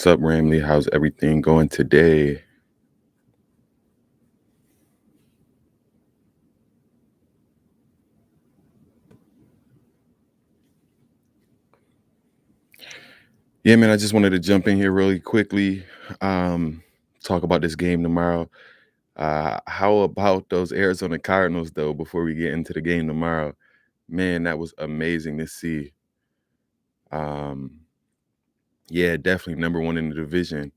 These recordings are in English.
What's up, Ramley? How's everything going today? Yeah, man, I just wanted to jump in here really quickly, um, talk about this game tomorrow. How about those Arizona Cardinals, though, before we get into the game tomorrow? Man, that was amazing to see. Um, yeah, definitely number one in the division.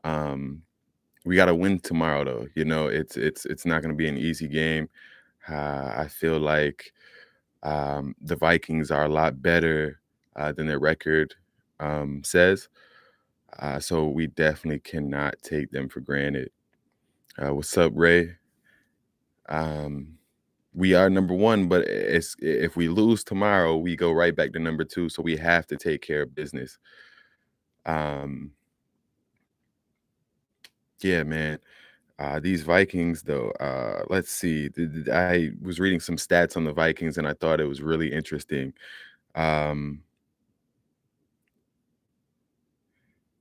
Um, we got to win tomorrow, though. It's not going to be an easy game. I feel like the Vikings are a lot better than their record says. So we definitely cannot take them for granted. What's up, Ray? Um, we are number one, but if we lose tomorrow, we go right back to number two. So we have to take care of business. Um, yeah, man. These Vikings, though. Let's see. I was reading some stats on the Vikings, and I thought it was really interesting. Um,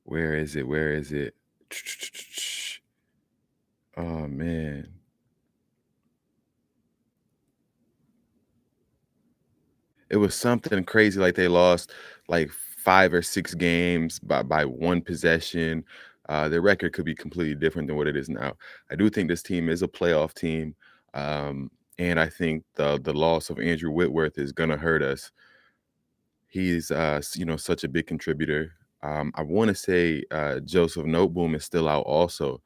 where is it? Where is it? Oh man. It was something crazy, like they lost like 5 or 6 games by 1 possession. Their record could be completely different than what it is now. I do think this team is a playoff team, and I think the loss of Andrew Whitworth is gonna hurt us. He's, such a big contributor. I wanna say, Joseph Noteboom is still out also,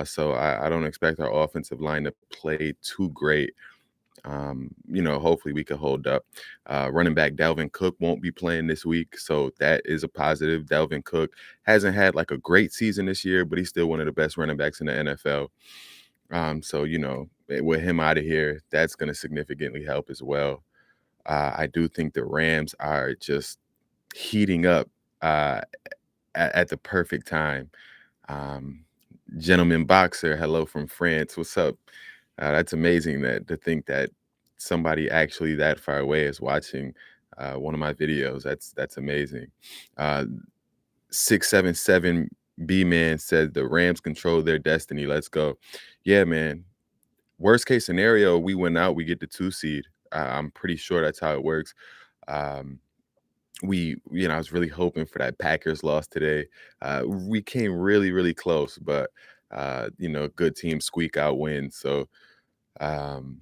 so I don't expect our offensive line to play too great. Hopefully we could hold up. Running back Dalvin Cook won't be playing this week, so that is a positive. Dalvin Cook hasn't had like a great season this year, but he's still one of the best running backs in the NFL. With him out of here, that's going to significantly help as well. I do think the Rams are just heating up uh, at the perfect time. Um, Gentleman boxer, hello from France. What's up? That's amazing that to think that somebody actually that far away is watching one of my videos. That's amazing. Uh, 677 B man said the Rams control their destiny. Let's go. Yeah, man. Worst case scenario, we win out, we get the 2 seed. I'm pretty sure that's how it works. Um, I was really hoping for that Packers loss today. We came really, really close, but good teams squeak out wins. So um,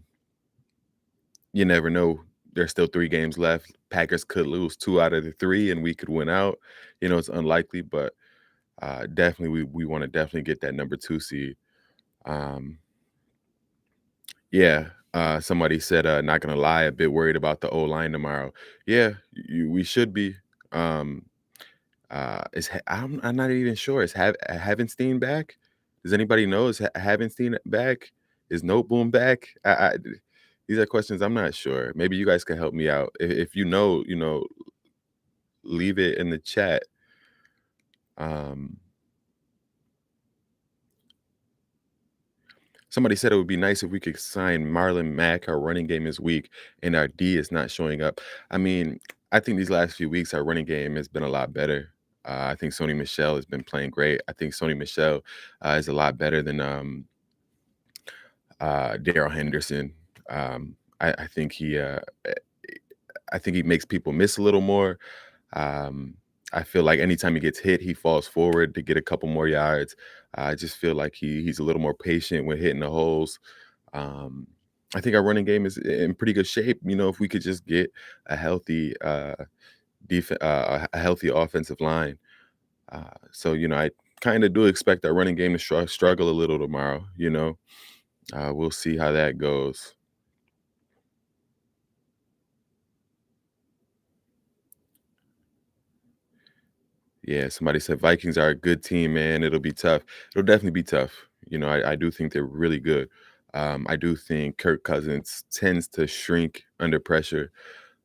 you never know. There's still 3 games left. Packers could lose 2 out of the 3, and we could win out. It's unlikely, but definitely we want to definitely get that number 2 seed. Um, yeah. Somebody said, not gonna lie, a bit worried about the O line tomorrow. Yeah, we should be. Um, I'm not even sure. Is Havenstein back? Does anybody know? Is Havenstein back? Is Noteboom back? These are questions I'm not sure. Maybe you guys can help me out. If leave it in the chat. Um, Somebody said it would be nice if we could sign Marlon Mack. Our running game is weak, and our D is not showing up. I mean, I think these last few weeks our running game has been a lot better. I think Sony Michelle has been playing great. I think Sony Michelle is a lot better than Daryl Henderson. I think I think he makes people miss a little more. Um, I feel like anytime he gets hit, he falls forward to get a couple more yards. I just feel like he's a little more patient when hitting the holes. Um, I think our running game is in pretty good shape. If we could just get a healthy a healthy offensive line. I kind of do expect our running game to struggle a little tomorrow. We'll see how that goes. Yeah, somebody said Vikings are a good team, man. It'll be tough. It'll definitely be tough. I do think they're really good. I do think Kirk Cousins tends to shrink under pressure.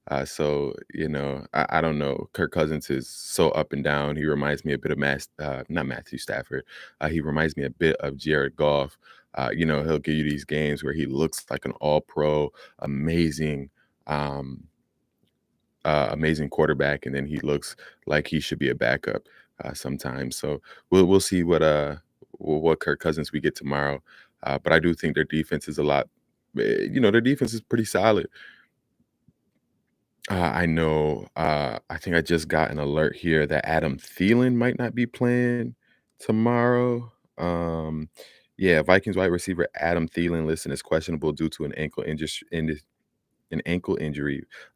I don't know. Kirk Cousins is so up and down. He reminds me a bit of not Matthew Stafford. He reminds me a bit of Jared Goff. He'll give you these games where he looks like an all-pro, amazing. Um, amazing quarterback, and then he looks like he should be a backup. sometimes. So we'll see what Kirk Cousins we get tomorrow. But I do think their defense is a lot. Their defense is pretty solid. I know. I think I just got an alert here that Adam Thielen might not be playing tomorrow. Yeah, Vikings wide receiver Adam Thielen listed as questionable due to an ankle injury.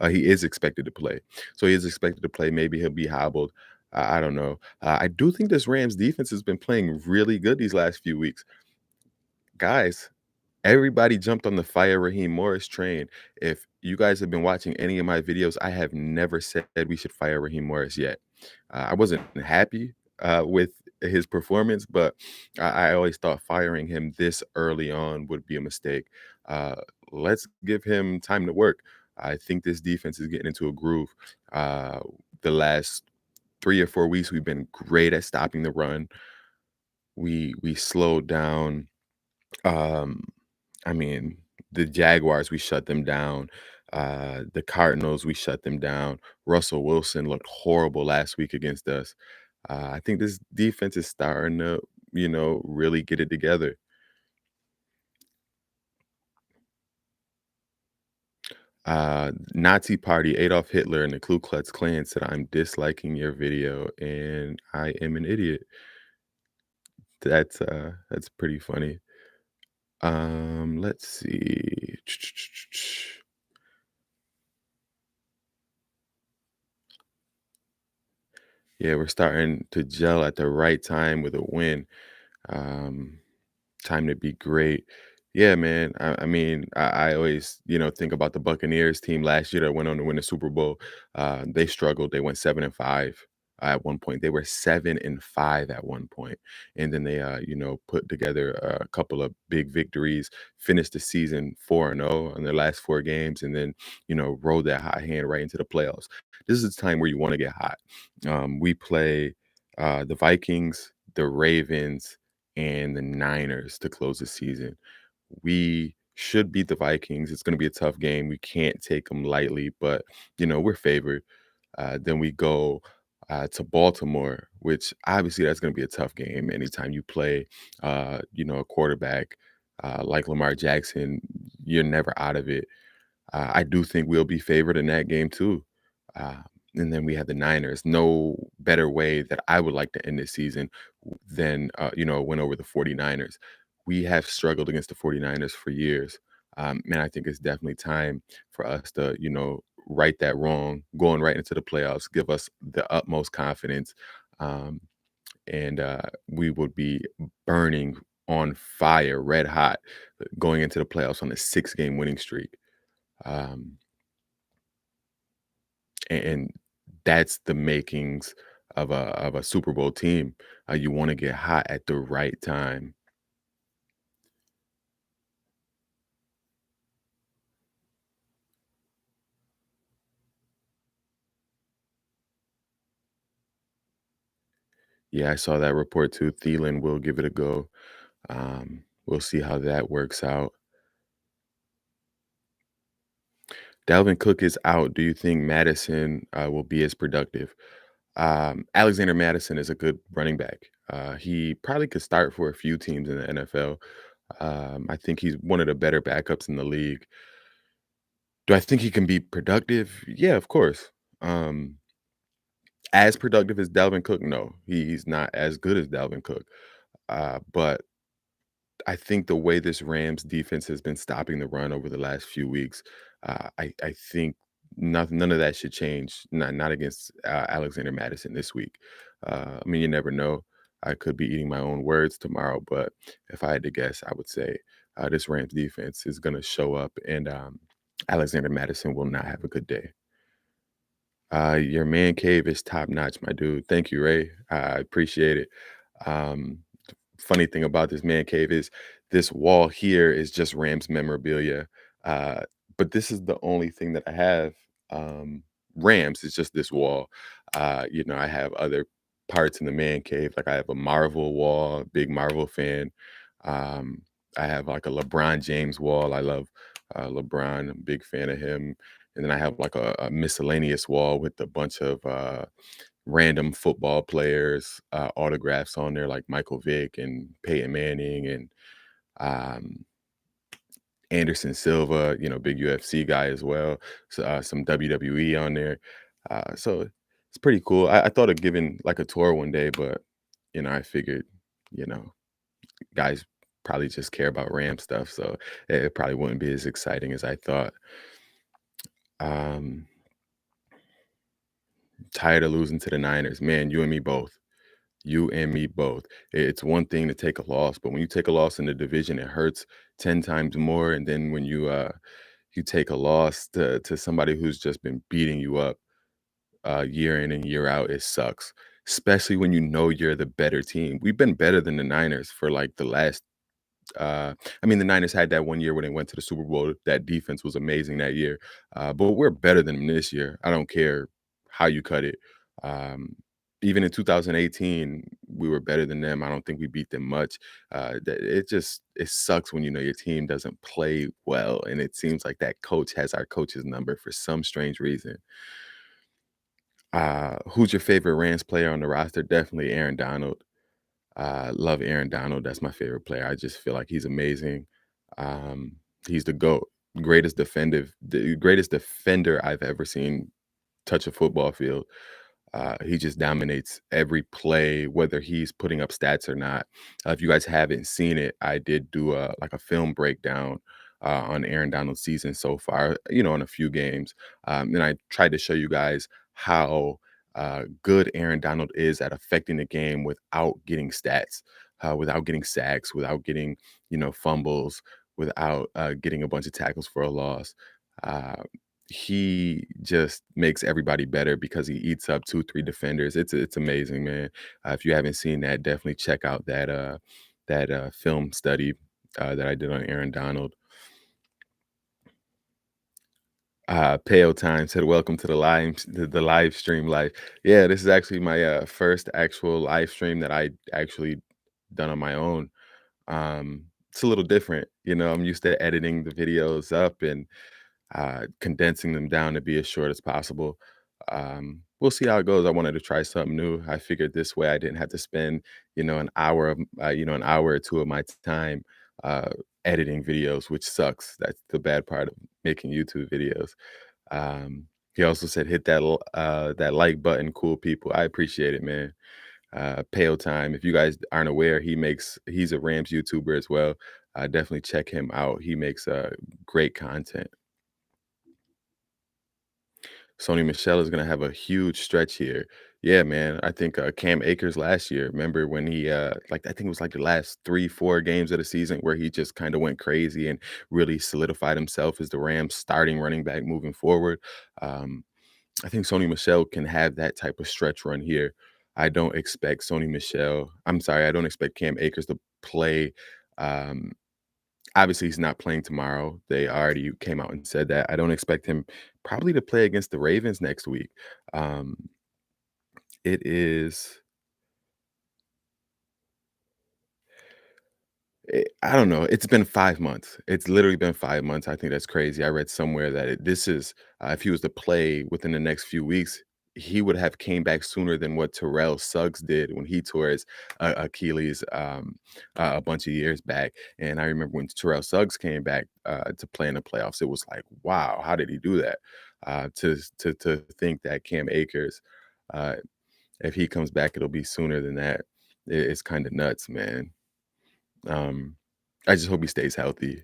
He is expected to play, so he is expected to play. Maybe he'll be hobbled. I don't know. I do think this Rams defense has been playing really good these last few weeks, guys. Everybody jumped on the fire Raheem Morris train. If you guys have been watching any of my videos, I have never said we should fire Raheem Morris yet. I wasn't happy with his performance, but I always thought firing him this early on would be a mistake. Uh, let's give him time to work. I think this defense is getting into a groove. Uh, the last 3 or 4 weeks, we've been great at stopping the run. We slowed down. Um, I mean, the Jaguars, we shut them down. The Cardinals, we shut them down. Russell Wilson looked horrible last week against us. I think this defense is starting to, really get it together. Nazi Party, Adolf Hitler, and the Ku Klux Klan said, "I'm disliking your video, and I am an idiot." That's pretty funny. Let's see. Yeah, we're starting to gel at the right time with a win. Um, Time to be great. Yeah, man. I always, think about the Buccaneers team last year that went on to win the Super Bowl. They struggled. They went 7-5 at one point. They were 7-5 at one point, and then they, put together a couple of big victories. Finished the season 4-0 in their last 4 games, and then, rode that hot hand right into the playoffs. This is the time where you want to get hot. We play the Vikings, the Ravens, and the Niners to close the season. We should beat the Vikings. It's going to be a tough game. We can't take them lightly, but we're favored. Then we go to Baltimore, which obviously that's going to be a tough game. Anytime you play, a quarterback like Lamar Jackson, you're never out of it. I do think we'll be favored in that game too. Uh, and then we have the Niners. No better way that I would like to end this season than, a win over the 49ers. We have struggled against the 49ers for years. And I think it's definitely time for us to, right that wrong, going right into the playoffs, give us the utmost confidence. Um, and we would be burning on fire, red hot, going into the playoffs on a 6-game winning streak. Um, and that's the makings of a Super Bowl team. You want to get hot at the right time. Yeah, I saw that report too. Thielen will give it a go. We'll see how that works out. Dalvin Cook is out. Do you think Madison will be as productive? Alexander Madison is a good running back. He probably could start for a few teams in the NFL. I think he's one of the better backups in the league. Do I think he can be productive? Yeah, of course. Um, as productive as Dalvin Cook? No, he's not as good as Dalvin Cook. But I think the way this Rams defense has been stopping the run over the last few weeks, I think none of that should change. Not against Alexander Madison this week. You never know. I could be eating my own words tomorrow, but if I had to guess, I would say this Rams defense is going to show up, and Alexander Madison will not have a good day. Your man cave is top notch, my dude. Thank you, Ray. I appreciate it. Um, Funny thing about this man cave is this wall here is just Rams memorabilia. Uh, but this is the only thing that I have. Rams is just this wall. I have other parts in the man cave. Like I have a Marvel wall, big Marvel fan. Um, I have like a LeBron James wall. I love LeBron. I'm a big fan of him. And then I have like a miscellaneous wall with a bunch of random football players, autographs on there like Michael Vick and Peyton Manning and um, Anderson Silva, big UFC guy as well. So, some WWE on there. So it's pretty cool. I thought of giving like a tour one day, but I figured, you know, guys probably just care about Ram stuff, so it probably wouldn't be as exciting as I thought. Um, Tired of losing to the Niners, man. You and me both. You and me both. It's one thing to take a loss, but when you take a loss in the division, it hurts 10 times more. And then when you take a loss to somebody who's just been beating you up year in and year out, it sucks. Especially when you know you're the better team. We've been better than the Niners for like the last I mean, the Niners had that one year when they went to the Super Bowl. That defense was amazing that year. But we're better than them this year. I don't care how you cut it. Um, Even in 2018, we were better than them. I don't think we beat them much. It sucks when you know your team doesn't play well, and it seems like that coach has our coach's number for some strange reason. Who's your favorite Rams player on the roster? Definitely Aaron Donald. Love Aaron Donald. That's my favorite player. I just feel like he's amazing. Um, he's the GOAT, the greatest defender I've ever seen touch a football field. He just dominates every play, whether he's putting up stats or not. If you guys haven't seen it, I did do a film breakdown on Aaron Donald's season so far, on a few games. And I tried to show you guys how good Aaron Donald is at affecting the game without getting stats, without getting sacks, without getting, fumbles, without getting a bunch of tackles for a loss. Uh, he just makes everybody better because he eats up 2, 3 defenders. It's amazing, man. If you haven't seen that, definitely check out that film study that I did on Aaron Donald. Pale Time said, "Welcome to the live stream live." Yeah, this is actually my first actual live stream that I actually done on my own. It's a little different, I'm used to editing the videos up and condensing them down to be as short as possible. We'll see how it goes. I wanted to try something new. I figured this way I didn't have to spend, an hour or two of my time uh, editing videos, which sucks. That's the bad part of making YouTube videos. Um, he also said, "Hit that like button, cool people." I appreciate it, man. Pale Time. If you guys aren't aware, he's a Rams YouTuber as well. Definitely check him out. He makes great content. Sony Michelle is gonna have a huge stretch here. Yeah, man. I think Cam Akers last year. Remember when he I think it was like the last 3, 4 games of the season where he just kind of went crazy and really solidified himself as the Rams starting running back moving forward. Um, I think Sony Michelle can have that type of stretch run here. I don't expect Cam Akers to play. Um, Obviously, he's not playing tomorrow. They already came out and said that. I don't expect him probably to play against the Ravens next week. Um, it is I don't know. It's been 5 months. It's literally been 5 months. I think that's crazy. I read somewhere that this is if he was to play within the next few weeks, he would have came back sooner than what Terrell Suggs did when he tore his Achilles a bunch of years back. And I remember when Terrell Suggs came back to play in the playoffs, it was like, wow, how did he do that? To think that Cam Akers, uh, if he comes back, it'll be sooner than that. It's kind of nuts, man. Um, I just hope he stays healthy,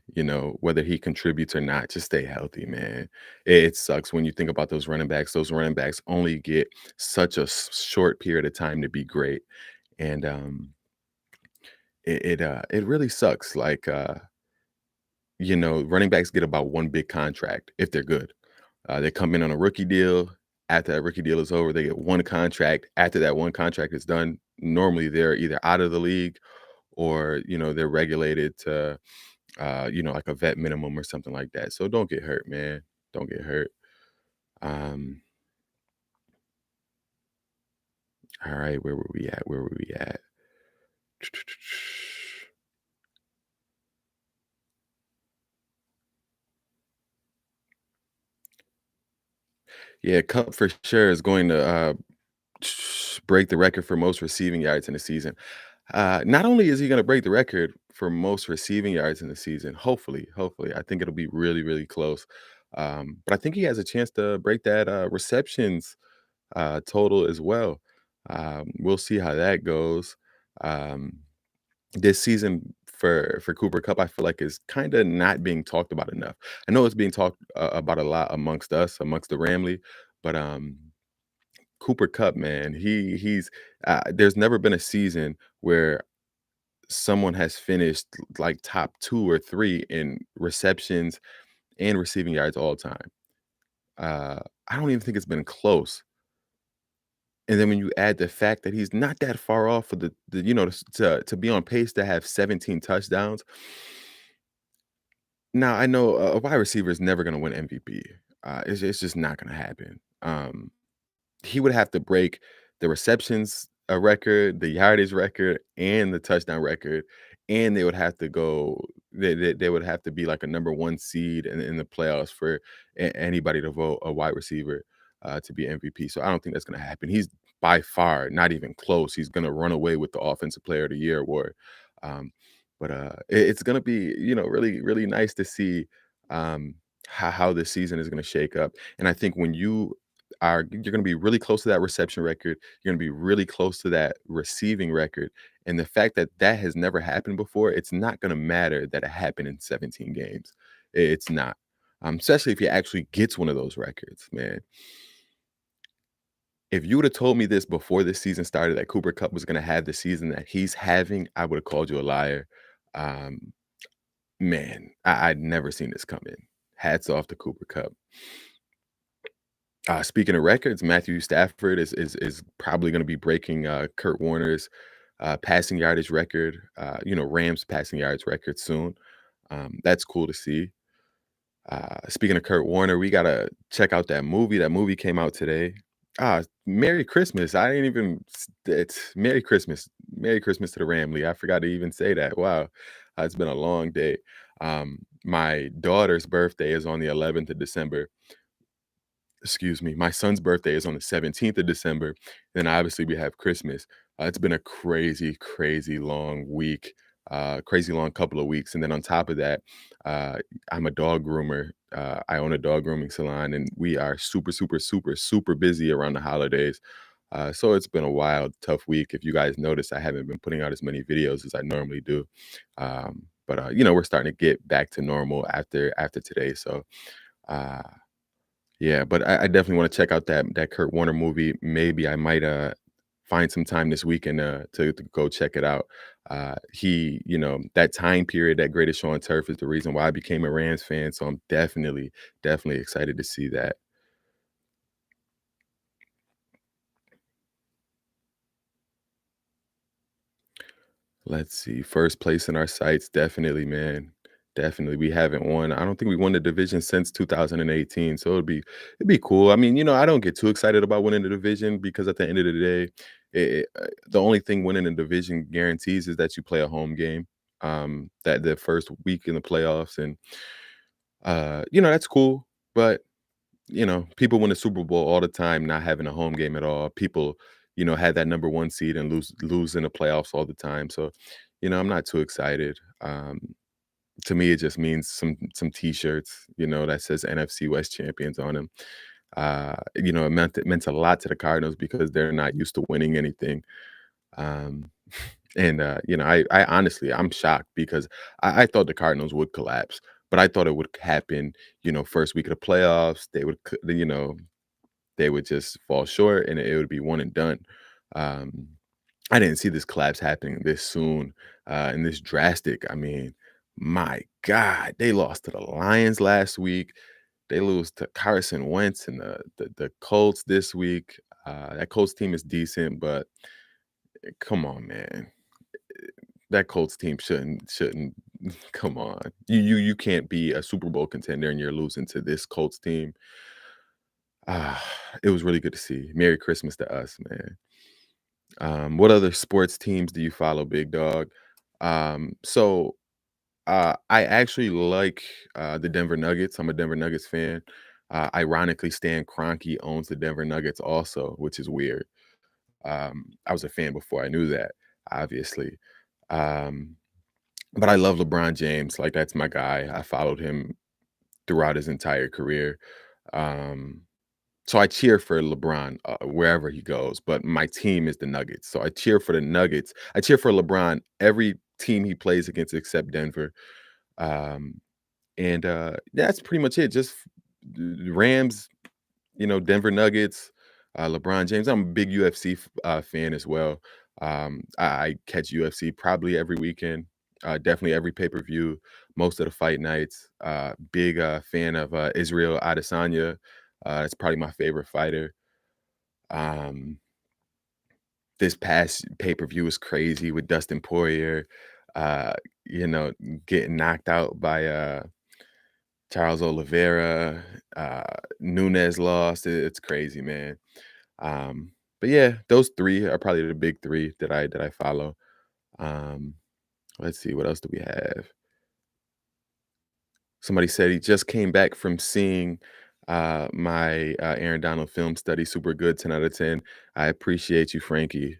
whether he contributes or not, just stay healthy, man. It sucks when you think about those running backs. Those running backs only get such a short period of time to be great. And it really sucks. Like, running backs get about one big contract if they're good. They come in on a rookie deal. After that rookie deal is over, they get one contract. After that one contract is done, normally they're either out of the league or, they're regulated to like a vet minimum or something like that. So don't get hurt, man. Don't get hurt. Um, all right, where were we at? Where were we at? Yeah, Cup for sure is going to break the record for most receiving yards in the season. Not only is he going to break the record for most receiving yards in the season, hopefully, I think it'll be really, really close. But I think he has a chance to break that receptions total as well. We'll see how that goes. Um, this season for Cooper Cup, I feel like is kind of not being talked about enough. I know it's being talked about a lot amongst us, amongst the Ramley, but Cooper Cup, man, he's there's never been a season where someone has finished like top 2 or 3 in receptions and receiving yards all time. Uh, I don't even think it's been close. And then when you add the fact that he's not that far off for the to be on pace to have 17 touchdowns. Now I know a wide receiver is never going to win MVP. It's just not going to happen. He would have to break the receptions record, the yardage record, and the touchdown record, and they would have to go. They would have to be like a number 1 seed in the playoffs for anybody to vote a wide receiver to be MVP. So I don't think that's going to happen. He's by far not even close. He's going to run away with the Offensive Player of the Year award. Um, but it's going to be really really nice to see um, how this season is going to shake up. And I think when you're going to be really close to that reception record. You're going to be really close to that receiving record. And the fact that that has never happened before, it's not going to matter that it happened in 17 games. It's not. Especially if he actually gets one of those records, man. If you would have told me this before this season started that Cooper Cup was going to have the season that he's having, I would have called you a liar. Um, man, I'd never seen this coming. Hats off to Cooper Cup. Speaking of records, Matthew Stafford is probably going to be breaking Kurt Warner's passing yardage record. Rams passing yards record soon. That's cool to see. Speaking of Kurt Warner, we gotta check out that movie. That movie came out today. Merry Christmas! I didn't even. It's Merry Christmas. Merry Christmas to the Ramley. I forgot to even say that. Wow, it's been a long day. My daughter's birthday is on the 11th of December. Excuse me, my son's birthday is on the 17th of December. Then obviously we have Christmas. It's been a crazy, crazy long week, crazy long couple of weeks. And then on top of that, uh, I'm a dog groomer. I own a dog grooming salon, and we are super, super, super, super busy around the holidays. So it's been a wild, tough week. If you guys notice, I haven't been putting out as many videos as I normally do. But we're starting to get back to normal after today. So uh, yeah, but I definitely wanna check out that Kurt Warner movie. Maybe I might, find some time this weekend, to go check it out. That time period, that Greatest Show on Turf is the reason why I became a Rams fan, so I'm definitely, definitely excited to see that. Let's see, first place in our sights, definitely, man. Definitely, we haven't won. I don't think we won the division since 2018, so it'd be cool. I mean, I don't get too excited about winning the division because at the end of the day, the only thing winning the division guarantees is that you play a home game, that the first week in the playoffs, and that's cool. But people win the Super Bowl all the time, not having a home game at all. People, had that number 1 seed and lose in the playoffs all the time. So, I'm not too excited. To me, it just means some T-shirts, that says NFC West champions on them. It meant a lot to the Cardinals because they're not used to winning anything. Um, I honestly, I'm shocked because I thought the Cardinals would collapse, but I thought it would happen, first week of the playoffs. They would just fall short and it would be one and done. Um, I didn't see this collapse happening this soon and this drastic. I mean, my God, they lost to the Lions last week. They lose to Carson Wentz and the Colts this week. That Colts team is decent, but come on, man. That Colts team shouldn't. Come on, you can't be a Super Bowl contender and you're losing to this Colts team. Ah, it was really good to see. Merry Christmas to us, man. What other sports teams do you follow, big dog? I actually like the Denver Nuggets. I'm a Denver Nuggets fan. Ironically, Stan Kroenke owns the Denver Nuggets also, which is weird. I was a fan before I knew that, obviously. Um, but I love LeBron James. Like, that's my guy. I followed him throughout his entire career. Um, so I cheer for LeBron wherever he goes, but my team is the Nuggets. So I cheer for the Nuggets. I cheer for LeBron every team he plays against except Denver. Um, and that's pretty much it. Just Rams, Denver Nuggets, LeBron James. I'm a big UFC fan as well. I catch UFC probably every weekend, definitely every pay per view, most of the fight nights. Big fan of Israel Adesanya. That's probably my favorite fighter. Um, this past pay per view was crazy with Dustin Poirier, uh, you know, getting knocked out by Charles Oliveira. Nunes lost. It's crazy, man. Um, but yeah, those three are probably the big three that I follow. Um, let's see, what else do we have? Somebody said he just came back from seeing my Aaron Donald film study. Super good, 10 out of 10. I appreciate you, Frankie.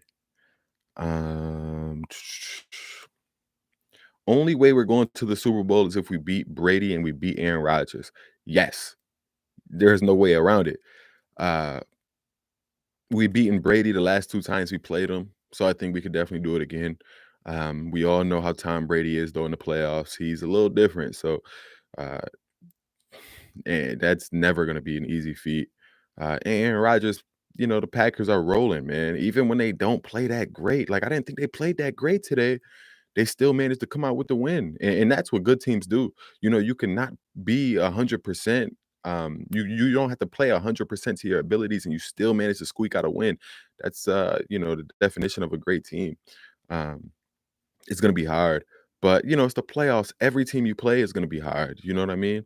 Um, Only way we're going to the Super Bowl is if we beat Brady and we beat Aaron Rodgers. Yes, there's no way around it. Uh, we beaten Brady the last 2 times we played him, so I think we could definitely do it again. We all know how Tom Brady is, though, in the playoffs. He's a little different, so, uh, and that's never gonna be an easy feat. And Aaron Rodgers, the Packers are rolling, man. Even when they don't play that great, like, I didn't think they played that great today. They still managed to come out with the win, and that's what good teams do. You cannot be 100%. You don't have to play 100% to your abilities, and you still manage to squeak out a win. That's the definition of a great team. Um, it's gonna be hard, but it's the playoffs. Every team you play is gonna be hard. You know what I mean?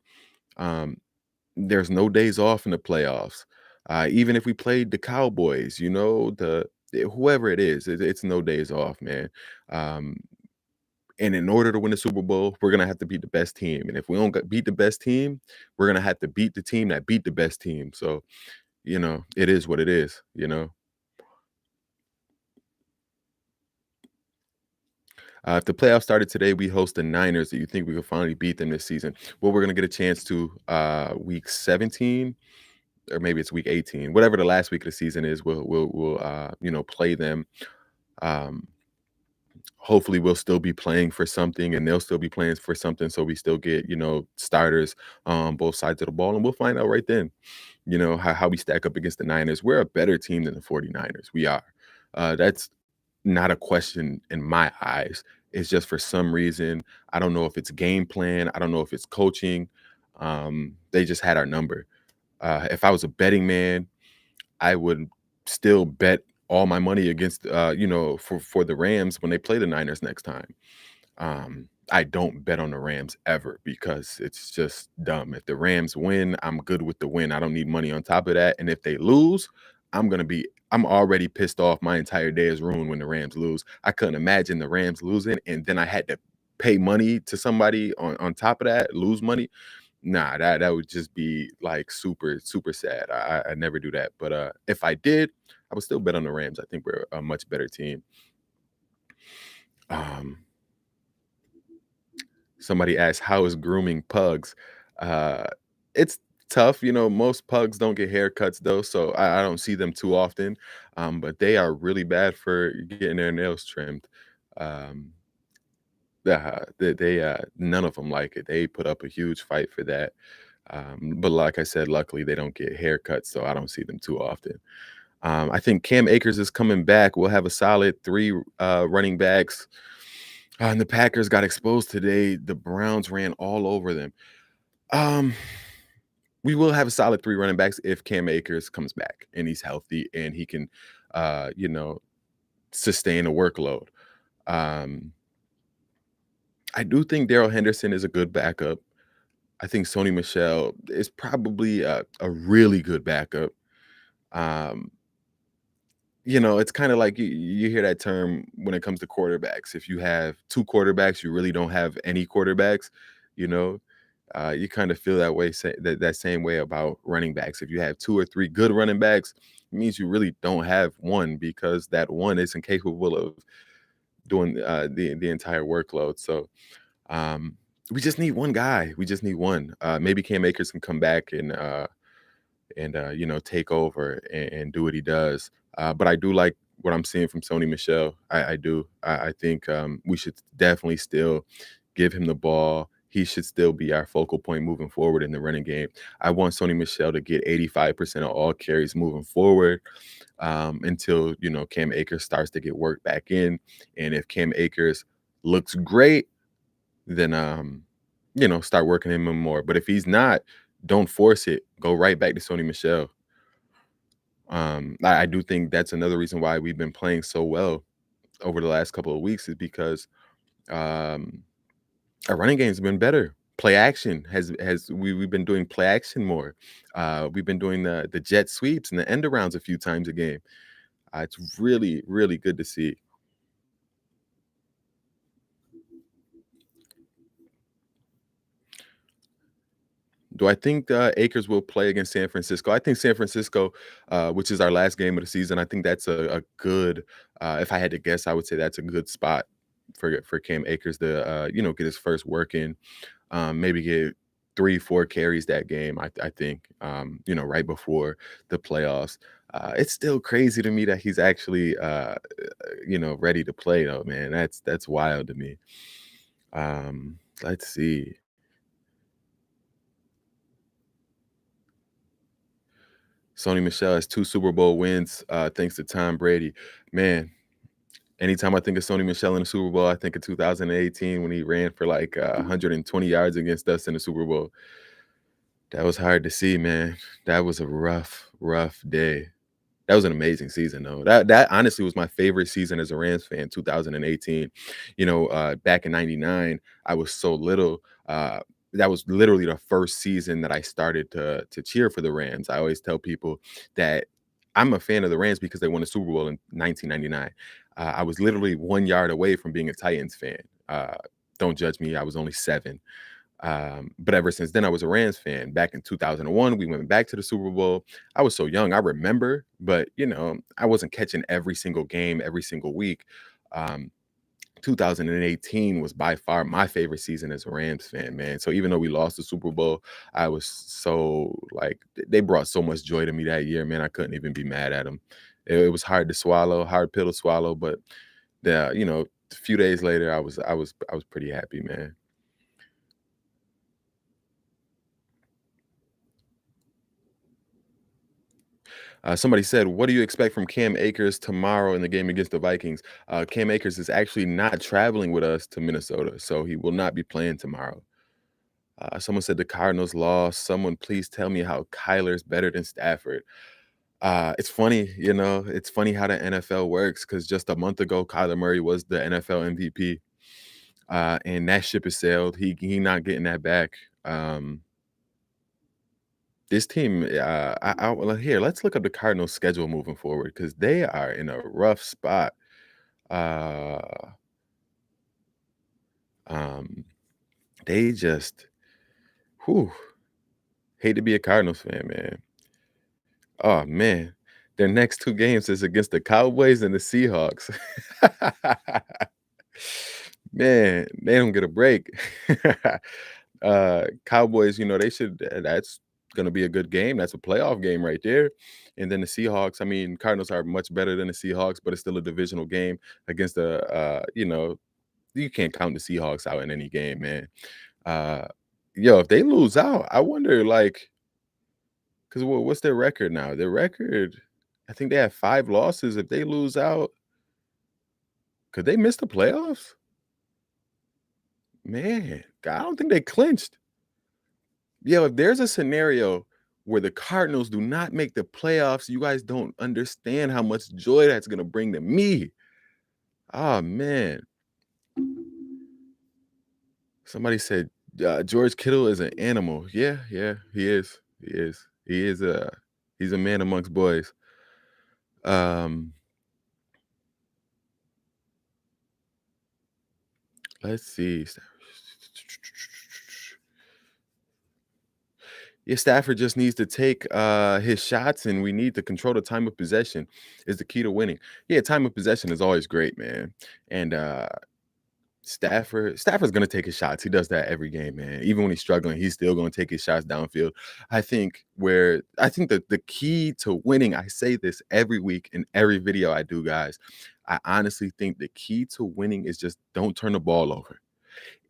Um, there's no days off in the playoffs. Even if we played the Cowboys, whoever it is, it's no days off, man. Um, and in order to win the Super Bowl, we're gonna have to beat the best team. And if we don't beat the best team, we're gonna have to beat the team that beat the best team. So, it is what it is. If the playoffs started today, we host the Niners. Do you think we could finally beat them this season? Well, we're gonna get a chance to week 17, or maybe it's week 18, whatever the last week of the season is. We'll play them. Um, Hopefully we'll still be playing for something and they'll still be playing for something, so we still get starters on both sides of the ball, and we'll find out right then how we stack up against the Niners. We're a better team than the 49ers. We are. That's not a question in my eyes. It's just, for some reason, I don't know if it's game plan, I don't know if it's coaching. They just had our number. If I was a betting man, I would still bet all my money against, for the Rams when they play the Niners next time. I don't bet on the Rams ever because it's just dumb. If the Rams win, I'm good with the win. I don't need money on top of that. And if they lose, I'm already pissed off. My entire day is ruined when the Rams lose. I couldn't imagine the Rams losing and then I had to pay money to somebody on top of that, lose money. Nah, that would just be like super, super sad. I never do that. But if I did, I would still bet on the Rams. I think we're a much better team. Um, Somebody asked, "How is grooming pugs?" Uh, it's tough. Most pugs don't get haircuts though, so I don't see them too often. But they are really bad for getting their nails trimmed. Um, none of them like it. They put up a huge fight for that. But like I said, luckily they don't get haircuts, so I don't see them too often. I think Cam Akers is coming back. We'll have a solid 3 running backs. And the Packers got exposed today. The Browns ran all over them. Um, we will have a solid 3 running backs if Cam Akers comes back and he's healthy and he can, uh, you know, sustain a workload. Um, I do think Daryl Henderson is a good backup. I think Sony Michel is probably a really good backup. Um, it's kind of like you hear that term when it comes to quarterbacks. If you have 2 quarterbacks, you really don't have any quarterbacks. You know, you kind of feel that way, that same way about running backs. If you have 2 or 3 good running backs, means you really don't have one because that one isn't capable of doing the entire workload. So um, we just need one guy. We just need one. Maybe Cam Akers can come back and take over and do what he does. But I do like what I'm seeing from Sony Michel. I do. I think we should definitely still give him the ball. He should still be our focal point moving forward in the running game. I want Sony Michel to get 85% of all carries moving forward until Cam Akers starts to get work back in. And if Cam Akers looks great, then start working him more. But if he's not, don't force it. Go right back to Sony Michel. I do think that's another reason why we've been playing so well over the last couple of weeks is because um, our running game's been better. Play action we've been doing play action more. We've been doing the jet sweeps and the end arounds a few times a game. It's really, really good to see. Do I think Akers will play against San Francisco? I think San Francisco, which is our last game of the season, I think that's a good. If I had to guess, I would say that's a good spot for Cam Akers to get his first work in. Maybe get 3-4 carries that game. I think right before the playoffs. It's still crazy to me that he's actually ready to play though, man. That's wild to me. Let's see. Sony Michel has 2 Super Bowl wins, thanks to Tom Brady. Man, anytime I think of Sony Michel in the Super Bowl, I think of 2018 when he ran for like 120 yards against us in the Super Bowl. That was hard to see, man. That was a rough, rough day. That was an amazing season, though. That honestly was my favorite season as a Rams fan, 2018. Back in '99, I was so little. That was literally the first season that I started to cheer for the Rams. I always tell people that I'm a fan of the Rams because they won a Super Bowl in 1999. I was literally 1 yard away from being a Titans fan. Don't judge me. I was only 7. But ever since then, I was a Rams fan. Back in 2001, we went back to the Super Bowl. I was so young, I remember, but I wasn't catching every single game every single week. Um, 2018 was by far my favorite season as a Rams fan, man. So even though we lost the Super Bowl, I was so like they brought so much joy to me that year, man. I couldn't even be mad at them. It was hard to swallow, hard pill to swallow, but a few days later, I was pretty happy, man. Somebody said, "What do you expect from Cam Akers tomorrow in the game against the Vikings?" Cam Akers is actually not traveling with us to Minnesota, so he will not be playing tomorrow. Someone said the Cardinals lost. Someone please tell me how Kyler's better than Stafford. It's funny, it's funny how the NFL works because just a month ago, Kyler Murray was the NFL MVP, and that ship has sailed. He not getting that back. This team, well, here, let's look up the Cardinals' schedule moving forward because they are in a rough spot. Uh, um, they just, whew, hate to be a Cardinals fan, man. Oh man, their next 2 games is against the Cowboys and the Seahawks. Man, they don't get a break. Cowboys, they should that's gonna be a good game. That's a playoff game right there. And then the Seahawks, I mean, Cardinals are much better than the Seahawks, but it's still a divisional game against you can't count the Seahawks out in any game, man. Uh, if they lose out, I wonder, like, because what's their record now? Their record, I think they have 5 losses. If they lose out, could they miss the playoffs? Man, I don't think they clinched. If there's a scenario where the Cardinals do not make the playoffs, you guys don't understand how much joy that's gonna bring to me. Oh man. Somebody said George Kittle is an animal. Yeah, yeah, he is. He is. He's a man amongst boys. Um, let's see. Yeah, Stafford just needs to take his shots, and we need to control the time of possession is the key to winning. Yeah, time of possession is always great, man. And Stafford's gonna take his shots. He does that every game, man. Even when he's struggling, he's still gonna take his shots downfield. I think that the key to winning, I say this every week in every video I do, guys. I honestly think the key to winning is just don't turn the ball over.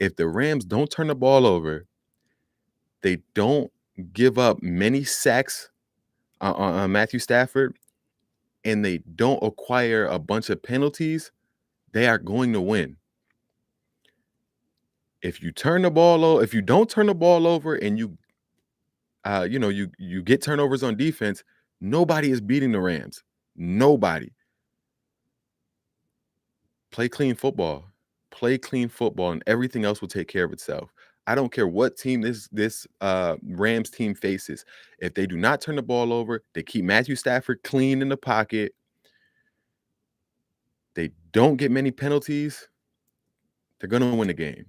If the Rams don't turn the ball over, they don't give up many sacks on Matthew Stafford, and they don't acquire a bunch of penalties, they are going to win. If you don't turn the ball over and you get turnovers on defense, nobody is beating the Rams. Nobody. Play clean football. Play clean football, and everything else will take care of itself. I don't care what team this Rams team faces. If they do not turn the ball over, they keep Matthew Stafford clean in the pocket, they don't get many penalties, they're gonna win the game.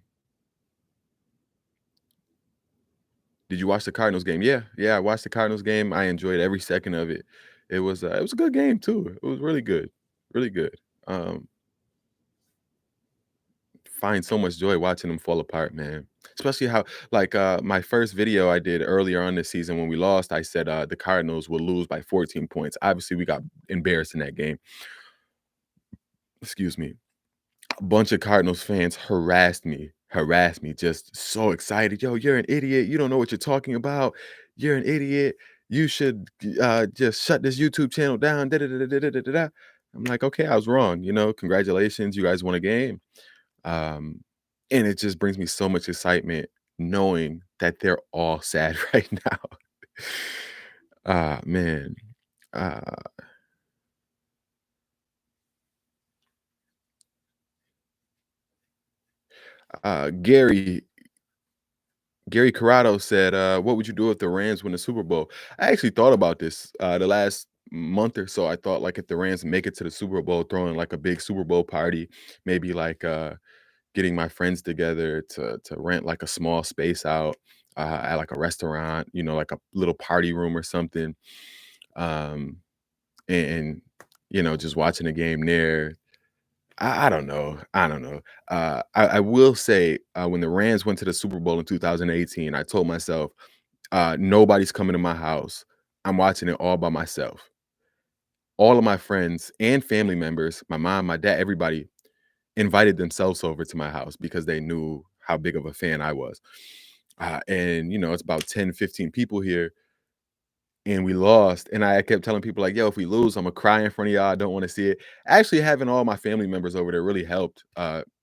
Did you watch the Cardinals game? Yeah, yeah, I watched the Cardinals game. I enjoyed every second of it. It was a good game too. It was really good, really good. Um, find so much joy watching them fall apart, man. Especially how, like, my first video I did earlier on this season when we lost, I said the Cardinals would lose by 14 points. Obviously, we got embarrassed in that game. Excuse me. A bunch of Cardinals fans harassed me, just so excited. Yo, you're an idiot. You don't know what you're talking about. You're an idiot. You should just shut this YouTube channel down. Da, da, da, da, da, da, da, da. I'm like, okay, I was wrong. Congratulations. You guys won a game. Um, and it just brings me so much excitement knowing that they're all sad right now. Ah, man. Uh, Gary Corrado said, "What would you do if the Rams win the Super Bowl?" I actually thought about this the last month or so. I thought like if the Rams make it to the Super Bowl, throwing like a big Super Bowl party, maybe like getting my friends together to rent like a small space out at like a restaurant, like a little party room or something, um, and just watching a game there. I don't know. I don't know. I will say when the Rams went to the Super Bowl in 2018, I told myself nobody's coming to my house. I'm watching it all by myself. All of my friends and family members, my mom, my dad, everybody invited themselves over to my house because they knew how big of a fan I was. And, it's about 10, 15 people here, and we lost. And I kept telling people, like, yo, if we lose, I'm going to cry in front of y'all. I don't want to see it. Actually, having all my family members over there really helped,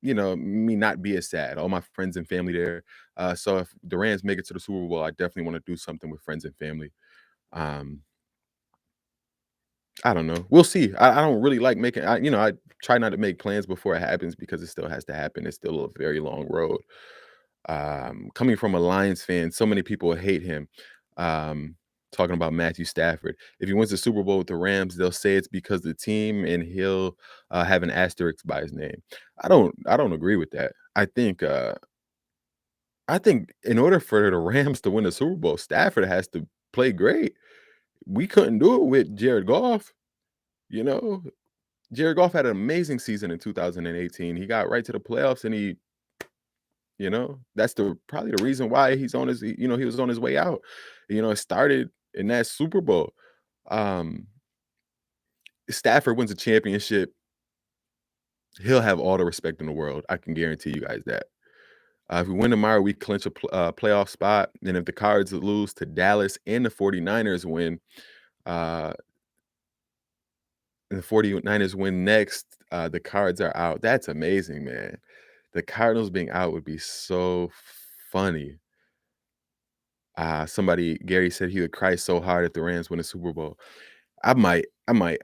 me not be as sad. All my friends and family there. So if the Rams make it to the Super Bowl, I definitely want to do something with friends and family. Um, I don't know. We'll see. I don't really like I try not to make plans before it happens because it still has to happen. It's still a very long road. Coming from a Lions fan, so many people hate him. Um, Talking about Matthew Stafford. If he wins the Super Bowl with the Rams, they'll say it's because of the team, and he'll have an asterisk by his name. I don't agree with that. I think in order for the Rams to win the Super Bowl, Stafford has to play great. We couldn't do it with Jared Goff. You know, Jared Goff had an amazing season in 2018. He got right to the playoffs, and that's probably the reason why he was on his way out. It started in that Super Bowl. Um, Stafford wins a championship, he'll have all the respect in the world. I can guarantee you guys that. If we win tomorrow, we clinch a playoff spot. And if the Cards lose to Dallas and the 49ers win, uh, and the 49ers win next, the Cards are out. That's amazing, man. The Cardinals being out would be so funny. Gary said he would cry so hard if the Rams win the Super Bowl. I might,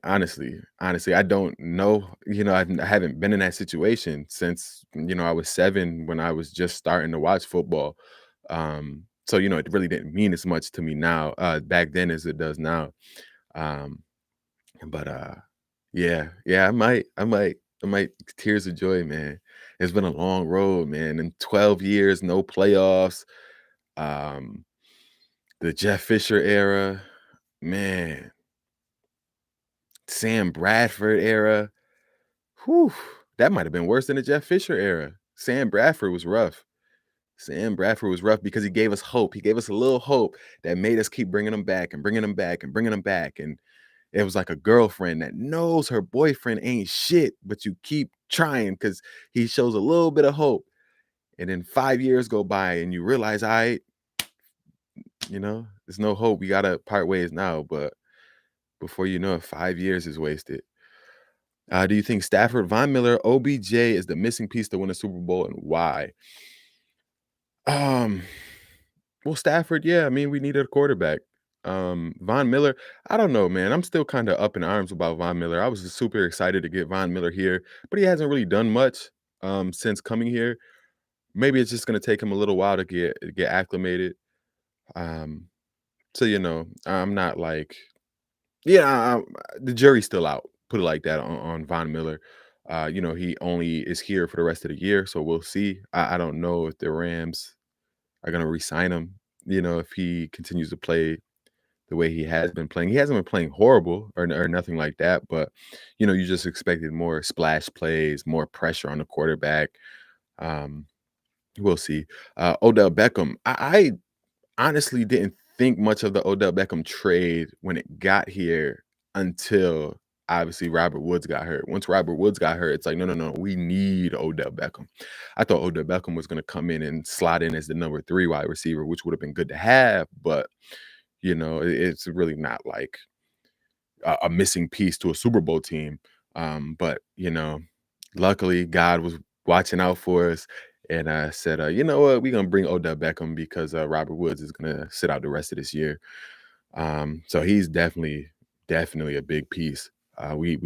honestly, I don't know. I haven't been in that situation since, I was 7 when I was just starting to watch football. So, it really didn't mean as much to me now, back then as it does now. Um, but yeah, I might tears of joy, man. It's been a long road, man. In 12 years, no playoffs. Um, The Jeff Fisher era, man, Sam Bradford era, whew, that might have been worse than the Jeff Fisher era. Sam Bradford was rough. Sam Bradford was rough because he gave us hope. He gave us a little hope that made us keep bringing him back and bringing him back and bringing him back. And it was like a girlfriend that knows her boyfriend ain't shit, but you keep trying because he shows a little bit of hope. And then 5 years go by and you realize, there's no hope. We gotta part ways now. But before you know it, 5 years is wasted. Do you think Stafford, Von Miller, OBJ is the missing piece to win a Super Bowl, and why? Um, well, Stafford, yeah, I mean, we needed a quarterback. Von Miller, I don't know, man. I'm still kind of up in arms about Von Miller. I was just super excited to get Von Miller here, but he hasn't really done much since coming here. Maybe it's just gonna take him a little while to get acclimated. Um, so I'm not like, yeah, the jury's still out. Put it like that on Von Miller. He only is here for the rest of the year, so we'll see. I don't know if the Rams are gonna re-sign him. If he continues to play the way he has been playing. He hasn't been playing horrible or nothing like that, but you just expected more splash plays, more pressure on the quarterback. Um, we'll see. Odell Beckham. I honestly didn't think much of the Odell Beckham trade when it got here until obviously Robert Woods got hurt. Once Robert Woods got hurt, it's like, no, no, no, we need Odell Beckham. I thought Odell Beckham was going to come in and slot in as the number 3 wide receiver, which would have been good to have, but it's really not like a missing piece to a Super Bowl team. But luckily God was watching out for us and said, you know what, we're gonna bring Odell Beckham because Robert Woods is gonna sit out the rest of this year. So he's definitely a big piece. We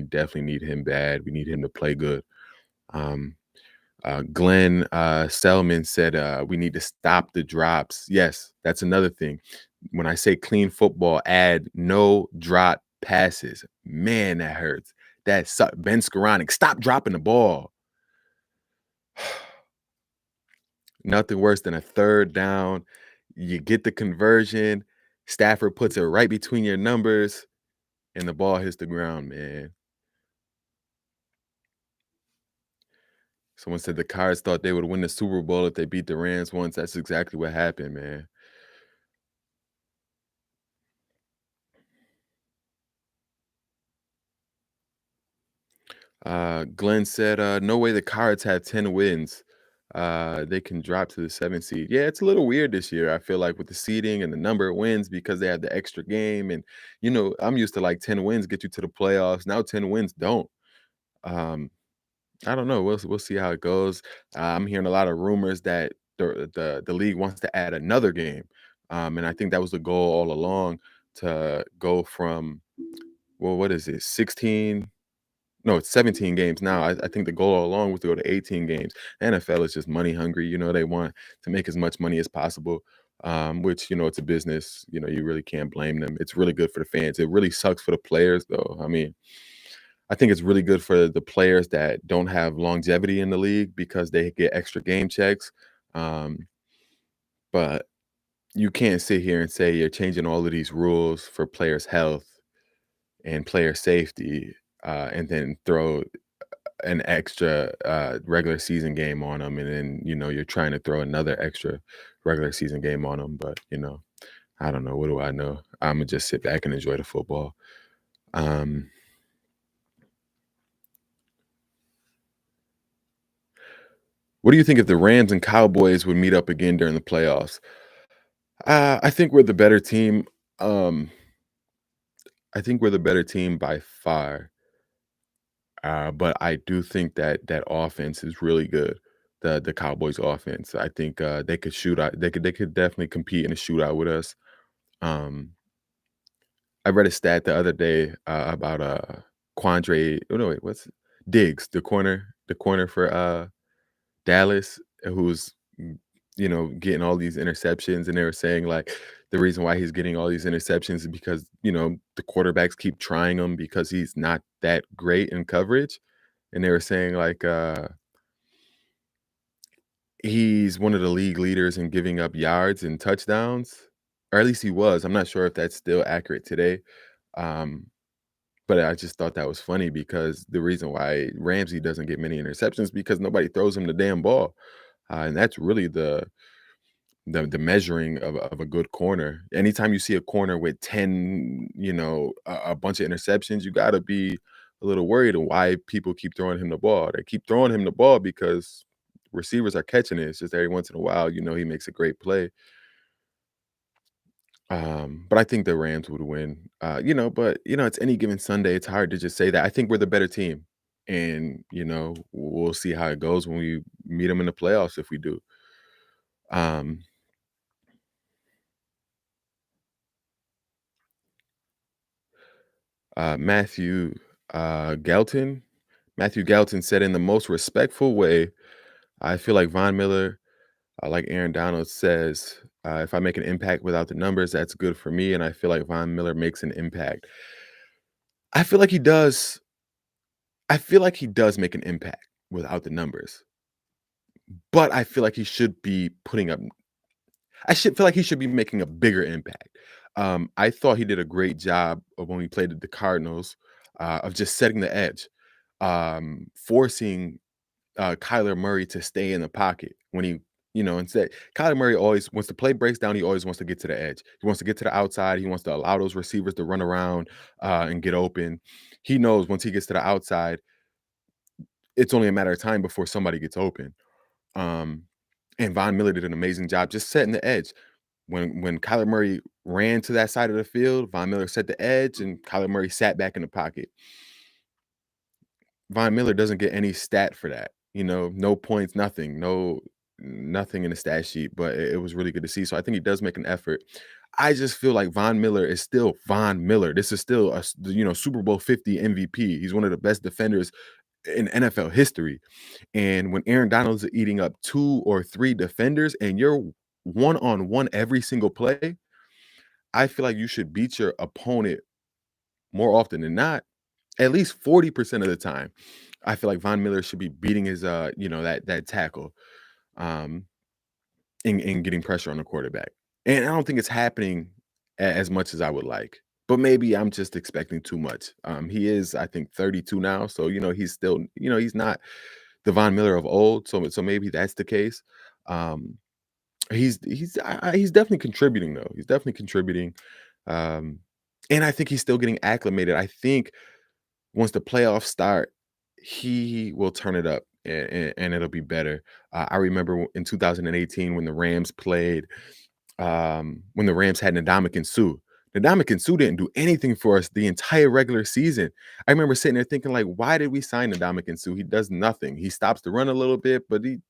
definitely need him bad. We need him to play good. Um, Glenn Selman said we need to stop the drops. Yes, that's another thing. When I say clean football, add no drop passes. Man, that hurts. Ben Skoranek. Stop dropping the ball. Nothing worse than a third down. You get the conversion. Stafford puts it right between your numbers, and the ball hits the ground, man. Someone said the Cards thought they would win the Super Bowl if they beat the Rams once. That's exactly what happened, man. Glenn said, no way the Cards have 10 wins. They can drop to the 7th seed. Yeah, it's a little weird this year. I feel like with the seeding and the number of wins because they have the extra game. And, I'm used to like 10 wins get you to the playoffs. Now 10 wins don't. Um, I don't know. We'll see how it goes. I'm hearing a lot of rumors that the league wants to add another game. And I think that was the goal all along to go from, well, what is it, 16? No, it's 17 games now. I think the goal all along was to go to 18 games. NFL is just money hungry. They want to make as much money as possible, which, it's a business. You really can't blame them. It's really good for the fans. It really sucks for the players, though. I mean, I think it's really good for the players that don't have longevity in the league because they get extra game checks. Um, but you can't sit here and say you're changing all of these rules for players' health and player safety, and then throw an extra regular season game on them, and then you're trying to throw another extra regular season game on them. But I don't know. What do I know? I'm gonna just sit back and enjoy the football. Um, what do you think if the Rams and Cowboys would meet up again during the playoffs? I think we're the better team. Um, I think we're the better team by far. But I do think that offense is really good. The Cowboys offense. I think they could shoot out. They could definitely compete in a shootout with us. Um, I read a stat the other day about Quandre. Oh no, wait, what's Diggs, the corner for Dallas, who's getting all these interceptions, and they were saying like the reason why he's getting all these interceptions is because the quarterbacks keep trying him because he's not that great in coverage, and they were saying like he's one of the league leaders in giving up yards and touchdowns. or at least he was. I'm not sure if that's still accurate today. Um, but I just thought that was funny because the reason why Ramsey doesn't get many interceptions because nobody throws him the damn ball. And that's really the measuring of a good corner. Anytime you see a corner with 10, a bunch of interceptions, you gotta be a little worried of why people keep throwing him the ball. They keep throwing him the ball because receivers are catching it. It's just every once in a while, he makes a great play. But I think the Rams would win. But it's any given Sunday. It's hard to just say that. I think we're the better team. And, we'll see how it goes when we meet them in the playoffs if we do. Um, Matthew Galton. Matthew Galton said in the most respectful way, I feel like Von Miller, like Aaron Donald says, if I make an impact without the numbers, that's good for me. And I feel like Von Miller makes an impact. I feel like he does. I feel like he does make an impact without the numbers, but I feel like he should be putting up. I should feel like he should be making a bigger impact. I thought he did a great job of when he played at the Cardinals, of just setting the edge, forcing Kyler Murray to stay in the pocket when instead Kyler Murray always once the play breaks down, he always wants to get to the edge. He wants to get to the outside. He wants to allow those receivers to run around and get open. He knows once he gets to the outside, it's only a matter of time before somebody gets open. Um, and Von Miller did an amazing job just setting the edge. When Kyler Murray ran to that side of the field, Von Miller set the edge, and Kyler Murray sat back in the pocket. Von Miller doesn't get any stat for that, no points, nothing, nothing in the stat sheet, but it was really good to see. So I think he does make an effort. I just feel like Von Miller is still Von Miller. This is still Super Bowl 50 MVP. He's one of the best defenders in NFL history. And when Aaron Donald's eating up 2 or 3 defenders and you're one-on-one every single play, I feel like you should beat your opponent more often than not, at least 40% of the time. I feel like Von Miller should be beating his that tackle, um, and getting pressure on the quarterback. And I don't think it's happening as much as I would like. But maybe I'm just expecting too much. He is, I think, 32 now, so he's still, he's not the Von Miller of old. So maybe that's the case. Um, he's definitely contributing though. He's definitely contributing, um, and I think he's still getting acclimated. I think once the playoffs start, he will turn it up and it'll be better. I remember in 2018 when the Rams had Ndamukong Suh. Ndamukong Suh didn't do anything for us the entire regular season. I remember sitting there thinking, like, why did we sign Ndamukong Suh? He does nothing. He stops to run a little bit, but and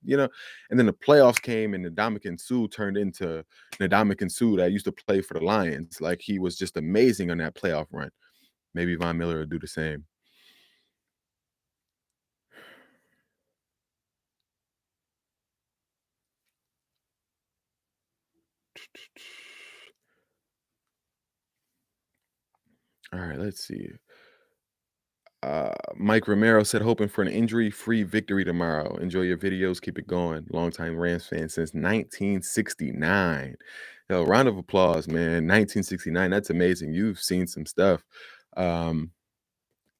then the playoffs came and Ndamukong Suh turned into Ndamukong Suh that used to play for the Lions. Like, he was just amazing on that playoff run. Maybe Von Miller will do the same. All right, let's see. Mike Romero said, hoping for an injury-free victory tomorrow. Enjoy your videos. Keep it going. Longtime Rams fan since 1969. Yo, round of applause, man. 1969. That's amazing. You've seen some stuff. Um,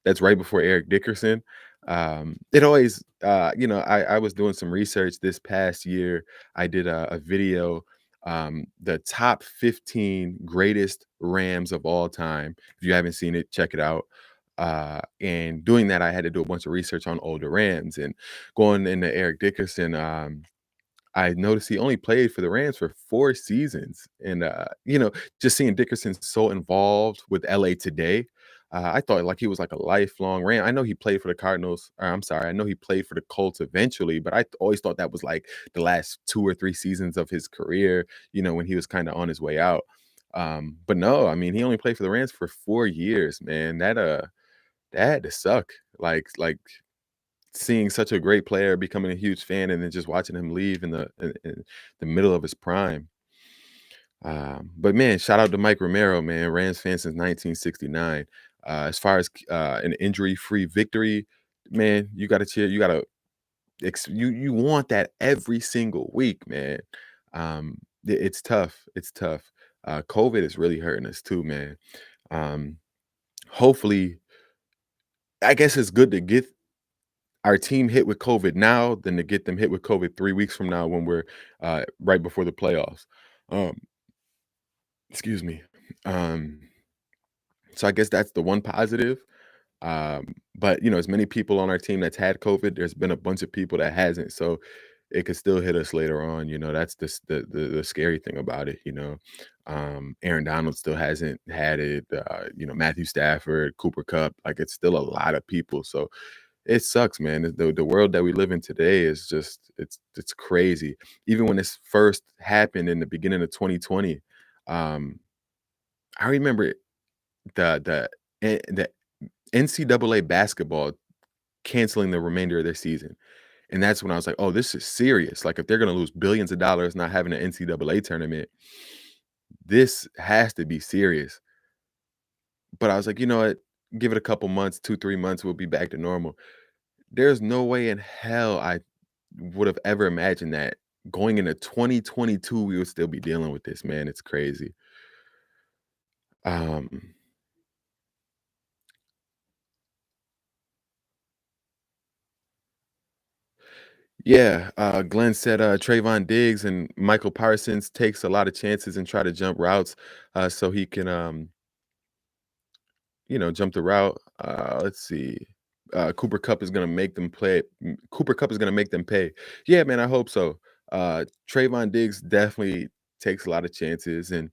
that's right before Eric Dickerson. It always, I was doing some research this past year. I did a video, the top 15 greatest Rams of all time. If you haven't seen it, check it out. And doing that, I had to do a bunch of research on older Rams and going into Eric Dickerson. I noticed he only played for the Rams for 4 seasons, and, just seeing Dickerson so involved with LA today, I thought, like, he was, like, a lifelong Ram. I know he played for the Cardinals or I'm sorry, I know he played for the Colts eventually, but I always thought that was, like, the last 2 or 3 seasons of his career, when he was kinda on his way out. But no, I mean, he only played for the Rams for 4 years, man. That had to suck. Like seeing such a great player, becoming a huge fan, and then just watching him leave in the middle of his prime. But man, shout out to Mike Romero, man, Rams fan since 1969. As far as an injury-free victory, man, you got to cheer. You got to you want that every single week, man. It's tough. It's tough. COVID is really hurting us too, man. Um, hopefully, I guess it's good to get our team hit with COVID now than to get them hit with COVID 3 weeks from now when we're right before the playoffs. Um, excuse me. Um, so I guess that's the one positive. But as many people on our team that's had COVID, there's been a bunch of people that hasn't. So it could still hit us later on. That's the scary thing about it. Aaron Donald still hasn't had it. Matthew Stafford, Cooper Cup, like it's still a lot of people. So it sucks, man. The world that we live in today is just it's crazy. Even when this first happened in the beginning of 2020, um, I remember the NCAA basketball canceling the remainder of their season. And that's when I was like, "Oh, this is serious. Like, if they're gonna lose billions of dollars not having an NCAA tournament, this has to be serious." But I was like, "You know what? Give it a couple months, 2, 3 months, we'll be back to normal." There's no way in hell I would have ever imagined that going into 2022, we would still be dealing with this, man. It's crazy. Um, yeah, Glenn said, Trayvon Diggs and Michael Parsons takes a lot of chances and try to jump routes, so he can, jump the route. Let's see. Cooper Cup is gonna make them play. Cooper Cup is gonna make them pay. Yeah, man, I hope so. Trayvon Diggs definitely takes a lot of chances, and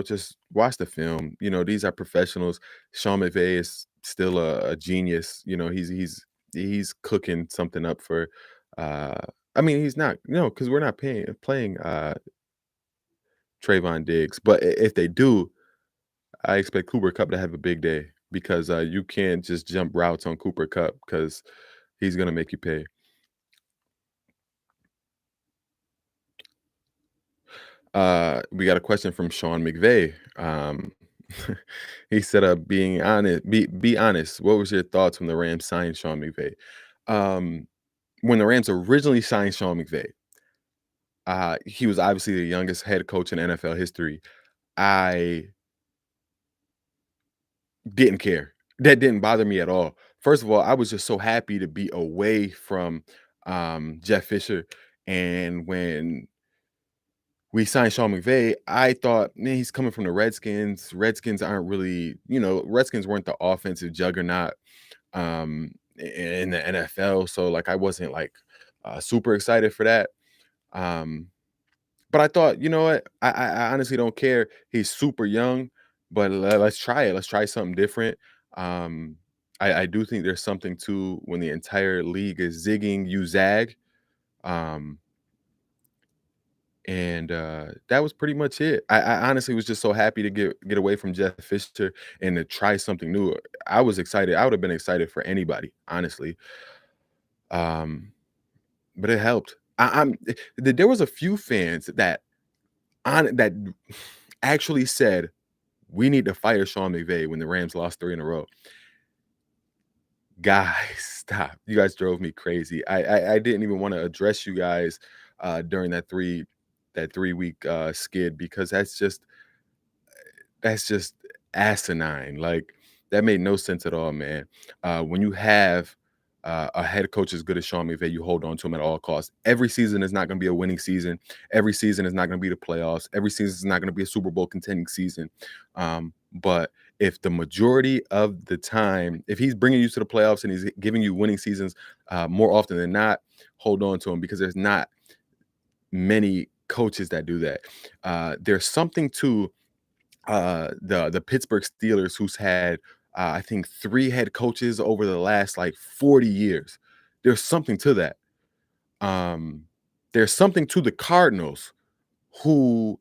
just watch the film. These are professionals. Sean McVay is still a genius. He's cooking something up for. Uh, I mean, he's not. Because we're not playing Trayvon Diggs, but if they do, I expect Cooper Cup to have a big day because, you can't just jump routes on Cooper Cup because he's gonna make you pay. We got a question from Sean McVeigh. He said, "Being honest, be honest. What was your thoughts when the Rams signed Sean McVay?" Um, when the Rams originally signed Sean McVay, he was obviously the youngest head coach in NFL history. I didn't care. That didn't bother me at all. First of all, I was just so happy to be away from, Jeff Fisher, and when we signed Sean McVay, I thought, "Man, he's coming from the Redskins." Redskins aren't really Redskins weren't the offensive juggernaut, in the NFL, so, like, I wasn't, like, super excited for that, um but I thought, "You know what? I honestly don't care. He's super young, but let's try it. Let's try something different." Um, I do think there's something to when the entire league is zigging, you zag. Um, and that was pretty much it. I honestly was just so happy to get away from Jeff Fisher and to try something new. I was excited. I would have been excited for anybody, honestly. Um, but it helped. There was a few fans that actually said, "We need to fire Sean McVay," when the Rams lost 3 in a row. Guys, stop. You guys drove me crazy. I didn't even wanna address you guys, during that 3-week, skid because that's just asinine. Like, that made no sense at all, man. When you have a head coach as good as Sean McVay, you hold on to him at all costs. Every season is not going to be a winning season. Every season is not going to be the playoffs. Every season is not going to be a Super Bowl contending season. But if the majority of the time, if he's bringing you to the playoffs and he's giving you winning seasons more often than not, hold on to him because there's not many coaches that do that. There's something to the Pittsburgh Steelers, who's had I think 3 head coaches over the last like 40 years. There's something to that. Um, there's something to the Cardinals, who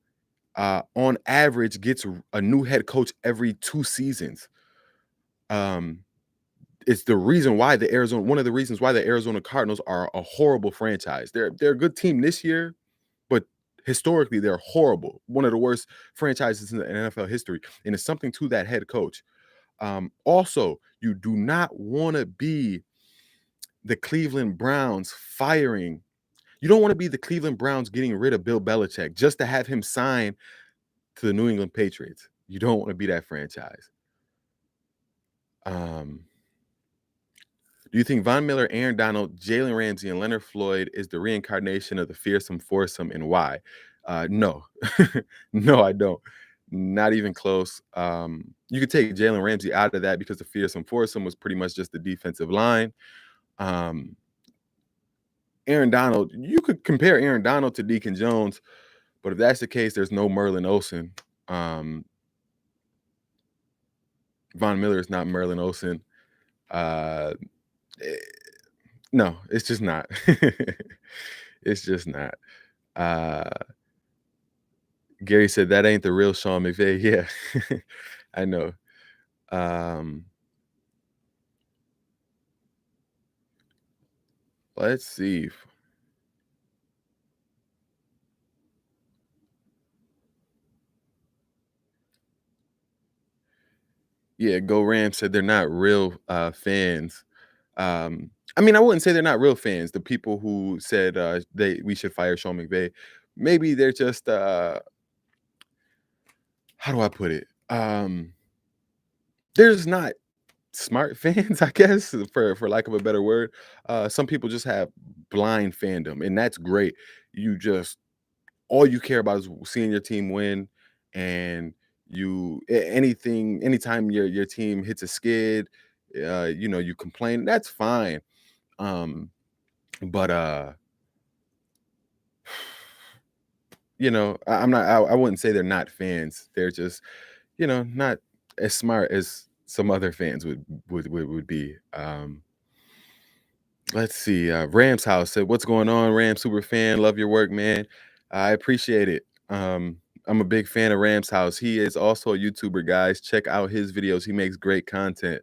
on average gets a new head coach every 2 seasons. Um, it's the reason why the Arizona one of the reasons why the Arizona Cardinals are a horrible franchise. They're a good team this year, but historically they're horrible. One of the worst franchises in the NFL history, and it's something to that head coach. Also, you do not want to be the Cleveland Browns You don't want to be the Cleveland Browns getting rid of Bill Belichick just to have him sign to the New England Patriots. You don't want to be that franchise. Do you think Von Miller, Aaron Donald, Jalen Ramsey, and Leonard Floyd is the reincarnation of the fearsome foursome, and why? No. No, I don't. Not even close. You could take Jalen Ramsey out of that because the fearsome foursome was pretty much just the defensive line. Um, Aaron Donald, you could compare Aaron Donald to Deacon Jones, but if that's the case, there's no Merlin Olsen. Von Miller is not Merlin Olsen. Uh, eh, no, it's just not. It's just not. Uh, Gary said that ain't the real Sean McVay. Yeah, I know. Let's see. Yeah, Go Rams said they're not real fans. I mean, I wouldn't say they're not real fans. The people who said we should fire Sean McVay, maybe they're just how do I put it? They're just not smart fans, I guess, for lack of a better word. Some people just have blind fandom, and that's great. You just all you care about is seeing your team win, and anytime your team hits a skid, you complain. That's fine. But I'm not. I wouldn't say they're not fans. They're just not as smart as some other fans would be. Let's see. Rams House said, "What's going on, Rams super fan? Love your work, man. I appreciate it. I'm a big fan of Rams House. He is also a YouTuber, guys. Check out his videos. He makes great content."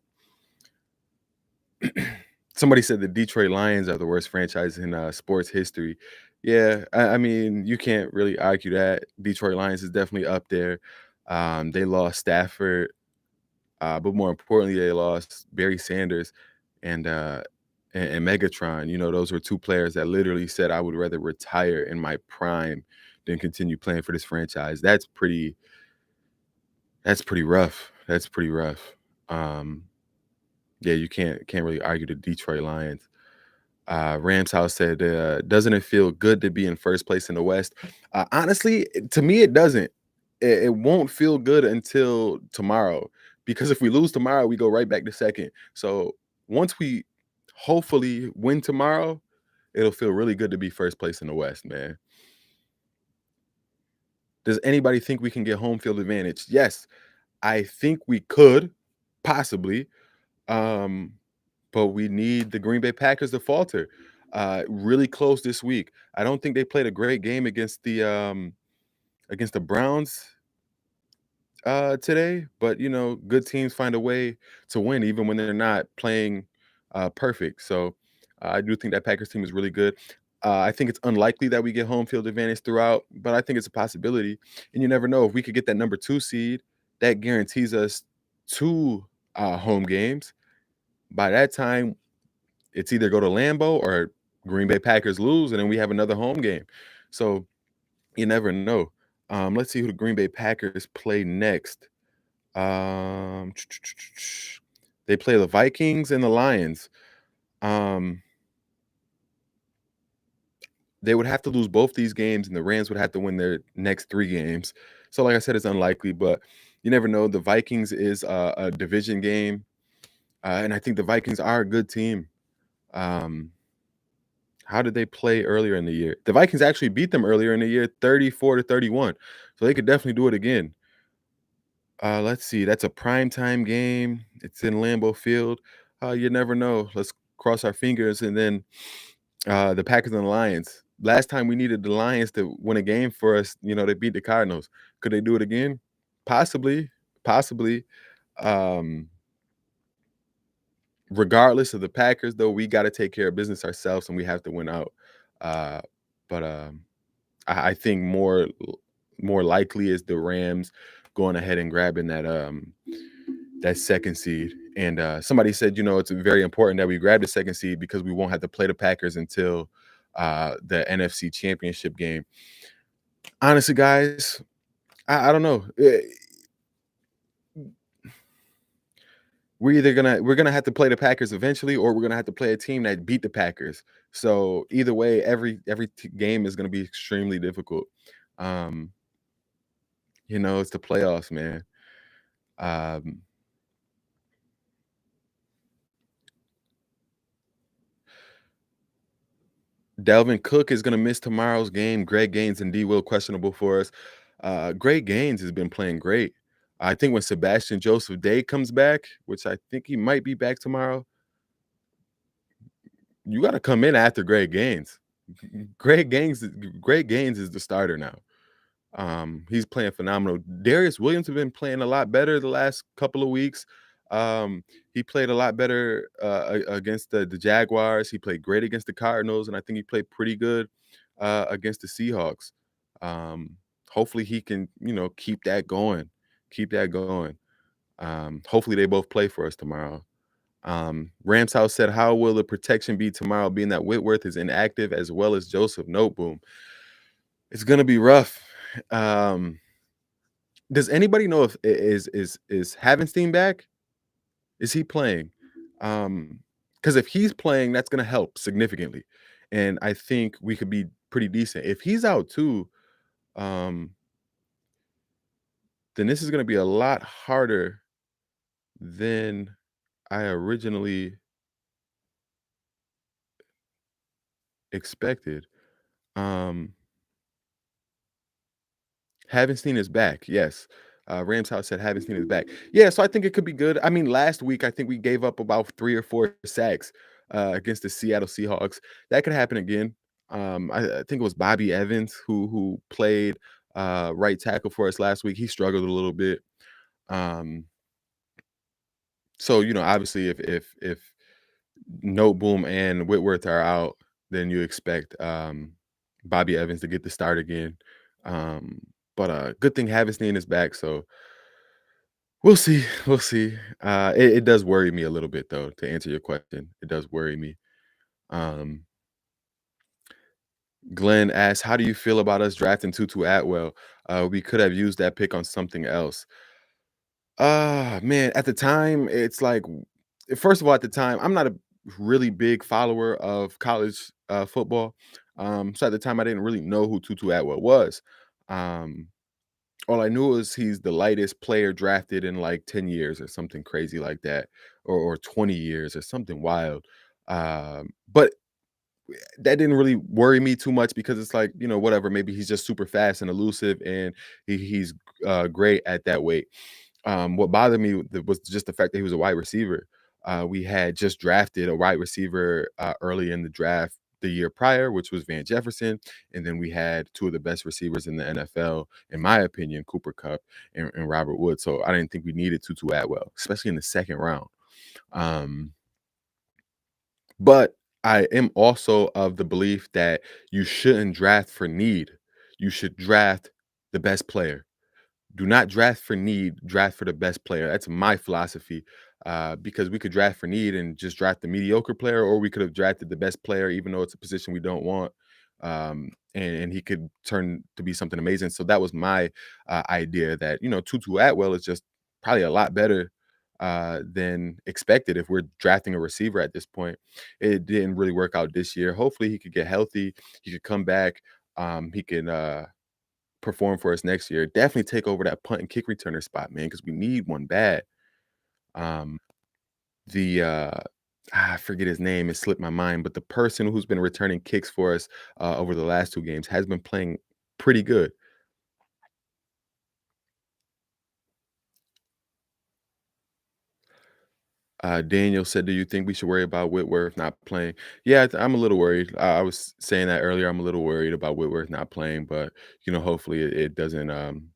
Somebody said the Detroit Lions are the worst franchise in sports history. Yeah, I mean, you can't really argue that. Detroit Lions is definitely up there. They lost Stafford, but more importantly, they lost Barry Sanders and and Megatron. Those were two players that literally said, "I would rather retire in my prime than continue playing for this franchise." That's pretty. That's pretty rough. That's pretty rough. Um, yeah, you can't really argue the Detroit Lions. Rams House said, "Doesn't it feel good to be in first place in the West?" Honestly, to me, it doesn't. It won't feel good until tomorrow, because if we lose tomorrow, we go right back to second. So once we hopefully win tomorrow, it'll feel really good to be first place in the West, man. Does anybody think we can get home field advantage? Yes, I think we could, possibly. Um, but we need the Green Bay Packers to falter. Really close this week. I don't think they played a great game against the Browns today, but good teams find a way to win even when they're not playing perfect. So I do think that Packers team is really good. I think it's unlikely that we get home field advantage throughout, but I think it's a possibility. And you never know, if we could get that number 2 seed, that guarantees us 2 home games. By that time, it's either go to Lambeau or Green Bay Packers lose, and then we have another home game. So you never know. Let's see who the Green Bay Packers play next. Um, they play the Vikings and the Lions. Um, they would have to lose both these games, and the Rams would have to win their next 3 games. So, like I said, it's unlikely, but you never know. The Vikings is a division game, and I think the Vikings are a good team. Um, how did they play earlier in the year? The Vikings actually beat them earlier in the year, 34-31. So they could definitely do it again. Let's see. That's a primetime game. It's in Lambeau Field. You never know. Let's cross our fingers. And then the Packers and the Lions. Last time we needed the Lions to win a game for us, they beat the Cardinals. Could they do it again? Possibly. Possibly. Um, Regardless of the Packers, though, we got to take care of business ourselves and we have to win out. Uh, but I think more likely is the Rams going ahead and grabbing that second seed. And somebody said, it's very important that we grab the second seed because we won't have to play the Packers until the NFC Championship game. Honestly, guys, I don't know. We're gonna have to play the Packers eventually, or we're gonna have to play a team that beat the Packers. So either way, every game is gonna be extremely difficult. Um, it's the playoffs, man. Um, Delvin Cook is gonna miss tomorrow's game. Greg Gaines and D Will questionable for us. Greg Gaines has been playing great. I think when Sebastian Joseph Day comes back, which I think he might be back tomorrow, you got to come in after Greg Gaines. Greg Gaines is the starter now. He's playing phenomenal. Darius Williams has been playing a lot better the last couple of weeks. He played a lot better against the Jaguars. He played great against the Cardinals, and I think he played pretty good against the Seahawks. Um, Hopefully, he can keep that going. Keep that going. Hopefully, they both play for us tomorrow. Rams House said, "How will the protection be tomorrow, being that Whitworth is inactive as well as Joseph Noteboom? It's gonna be rough." Um, does anybody know if is Havenstein back? Is he playing? Because if he's playing, that's gonna help significantly, and I think we could be pretty decent. If he's out too, um, then this is gonna be a lot harder than I originally expected. Um Havenstein is back, yes. Rams House said Havenstein is back. Yeah, so I think it could be good. I mean, last week, I think we gave up about 3 or 4 sacks, against the Seattle Seahawks. That could happen again. I think it was Bobby Evans who played, right tackle for us last week. He struggled a little bit. Um, so, obviously, if Noteboom and Whitworth are out, then you expect, Bobby Evans to get the start again. But good thing Havenstein is back, so we'll see, we'll see. It does worry me a little bit, though, to answer your question. It does worry me. Um, Glenn asks, "How do you feel about us drafting Tutu Atwell? We could have used that pick on something else." Man, at the time, it's like first of all, at the time, I'm not a really big follower of college, football. So at the time, I didn't really know who Tutu Atwell was. Um, all I knew was he's the lightest player drafted in, like, 10 years or something crazy like that, or 20 years or something wild. But that didn't really worry me too much because it's like, whatever, maybe he's just super fast and elusive, and he's, great at that weight. What bothered me was just the fact that he was a wide receiver. We had just drafted a wide receiver early in the draft the year prior, which was Van Jefferson, and then we had two of the best receivers in the NFL, in my opinion, Cooper Cup and Robert Woods. So I didn't think we needed Tutu Atwell, especially in the second round. Um, but I am also of the belief that you shouldn't draft for need. You should draft the best player. Do not draft for need, draft for the best player. That's my philosophy, because we could draft for need and just draft the mediocre player, or we could have drafted the best player, even though it's a position we don't want, and he could turn to be something amazing. So that was my idea that Tutu Atwell is just probably a lot better than expected if we're drafting a receiver at this point. It didn't really work out this year. Hopefully, he could get healthy. He could come back. He can. Perform for us next year. Definitely take over that punt and kick returner spot, man, because we need one bad. The I forget his name, it slipped my mind, but the person who's been returning kicks for us over the last two games has been playing pretty good. Daniel said, "Do you think we should worry about Whitworth not playing?" Yeah, I'm a little worried. I was saying that earlier. I'm a little worried about Whitworth not playing, but hopefully it doesn't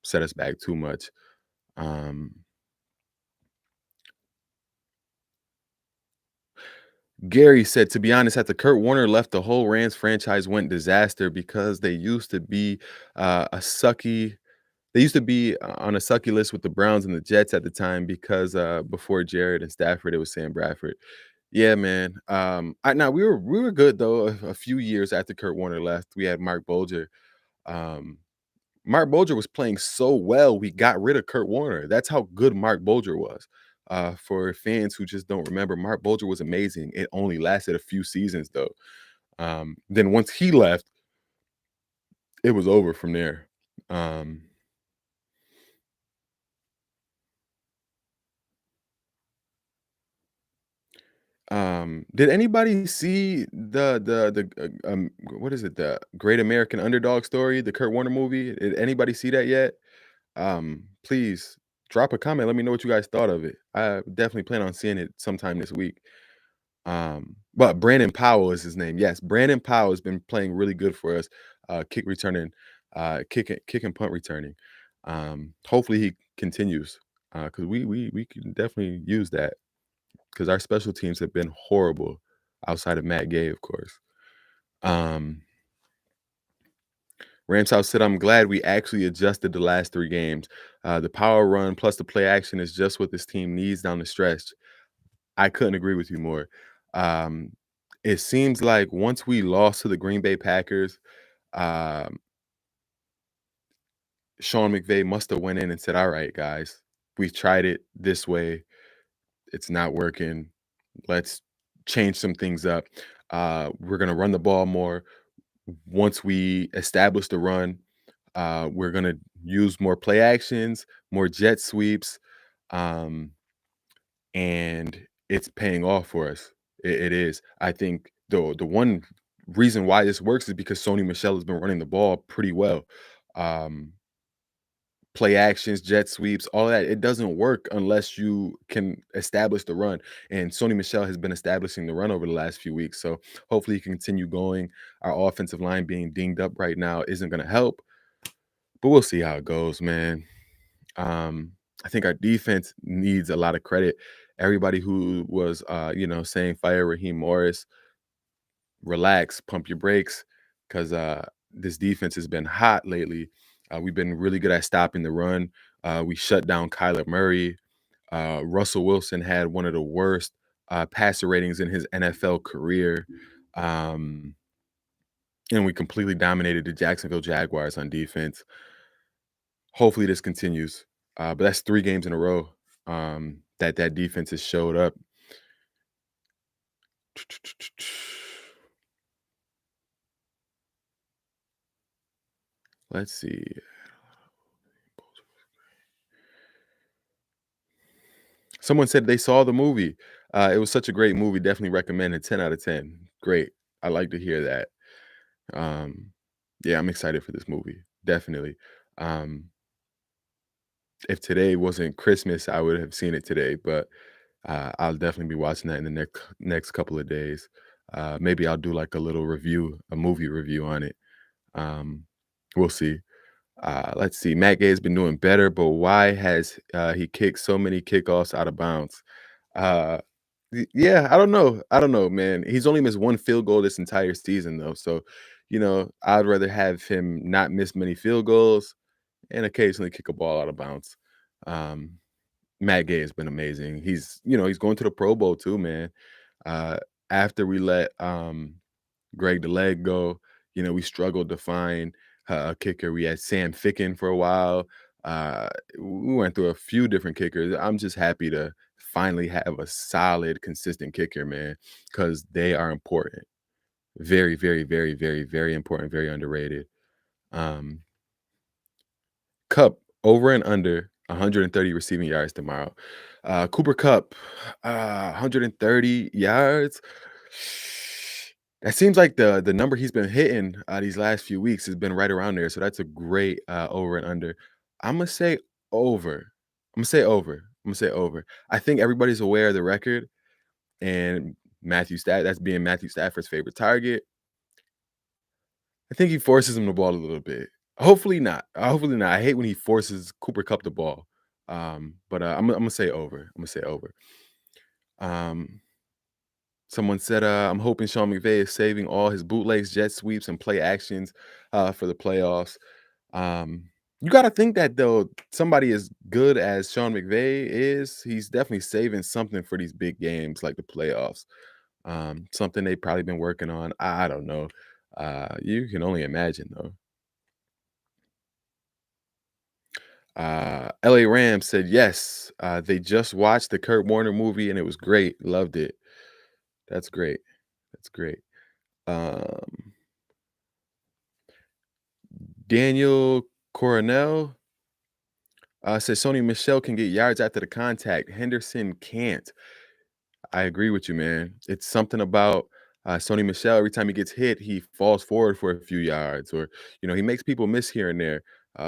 set us back too much. Um, Gary said, "To be honest, after Kurt Warner left, the whole Rams franchise went disaster because they used to be a sucky. They used to be on a sucky list with the Browns and the Jets at the time because before Jared and Stafford, it was Sam Bradford. Yeah, man. Now we were good though. A few years after Kurt Warner left, we had Mark Bolger. Um, Mark Bulger was playing so well, we got rid of Kurt Warner. That's how good Mark Bulger was. For fans who just don't remember, Mark Bulger was amazing. It only lasted a few seasons though. Then once he left, it was over from there. Um, did anybody see what is it? The Great American Underdog Story, the Kurt Warner movie? Did anybody see that yet? Please drop a comment. Let me know what you guys thought of it. I definitely plan on seeing it sometime this week. But Brandon Powell is his name. Yes, Brandon Powell has been playing really good for us. Kick returning, kick and punt returning. Hopefully he continues because we can definitely use that because our special teams have been horrible outside of Matt Gay, of course. Um, Rams House said, I'm glad we actually adjusted the last 3 games. The power run plus the play action is just what this team needs down the stretch. I couldn't agree with you more. Um, it seems like once we lost to the Green Bay Packers, um, Sean McVay must have went in and said, all right, guys, we've tried it this way. It's not working. Let's change some things up. We're going to run the ball more. Once we establish the run, we're going to use more play actions, more jet sweeps, and it's paying off for us. It is. I think the one reason why this works is because Sony Michel has been running the ball pretty well. Um, Play actions, jet sweeps, all that. It doesn't work unless you can establish the run. And Sony Michel has been establishing the run over the last few weeks. So hopefully he can continue going. Our offensive line being dinged up right now isn't going to help, but we'll see how it goes, man. Um, I think our defense needs a lot of credit. Everybody who was, saying fire Raheem Morris, relax, pump your brakes, because this defense has been hot lately. We've been really good at stopping the run. We shut down Kyler Murray. Russell Wilson had one of the worst passer ratings in his NFL career. Um, and we completely dominated the Jacksonville Jaguars on defense. Hopefully this continues. But that's 3 games in a row that defense has showed up. Let's see. Someone said they saw the movie. It was such a great movie. Definitely recommended. 10 out of 10. Great. I like to hear that. Yeah, I'm excited for this movie. Definitely. Um, if today wasn't Christmas, I would have seen it today, but I'll definitely be watching that in the next couple of days. Maybe I'll do like a little review, a movie review on it. Um, we'll see. Let's see. Matt Gay has been doing better, but why has he kicked so many kickoffs out of bounds? Uh, yeah, I don't know. I don't know, man. He's only missed 1 field goal this entire season, though. So, I'd rather have him not miss many field goals and occasionally kick a ball out of bounds. Um, Matt Gay has been amazing. He's going to the Pro Bowl too, man. Uh, After we let Greg the Leg go, we struggled to find a kicker. We had Sam Ficken for a while. We went through a few different kickers. I'm just happy to finally have a solid, consistent kicker, man, because they are important. Very, very, very, very, very important, very underrated. Um, Cup over and under 130 receiving yards tomorrow. Cooper Cup, 130 yards. That seems like the number he's been hitting these last few weeks has been right around there. So that's a great over and under. I'm gonna say over. I'm gonna say over. I'm gonna say over. I think everybody's aware of the record and that's being Matthew Stafford's favorite target. I think he forces him the ball a little bit. Hopefully not. Hopefully not. I hate when he forces Cooper Cup the ball. But I'm gonna say over. I'm gonna say over. Um, Someone said, I'm hoping Sean McVay is saving all his bootlegs, jet sweeps, and play actions for the playoffs. You got to think that though somebody as good as Sean McVay is, he's definitely saving something for these big games like the playoffs. Something they've probably been working on. I don't know. You can only imagine though. LA Rams said yes. They just watched the Kurt Warner movie and it was great. Loved it. That's great. That's great. Um, Daniel Coronel says Sony Michelle can get yards after the contact. Henderson can't. I agree with you, man. It's something about Sony Michelle. Every time he gets hit, he falls forward for a few yards, or he makes people miss here and there.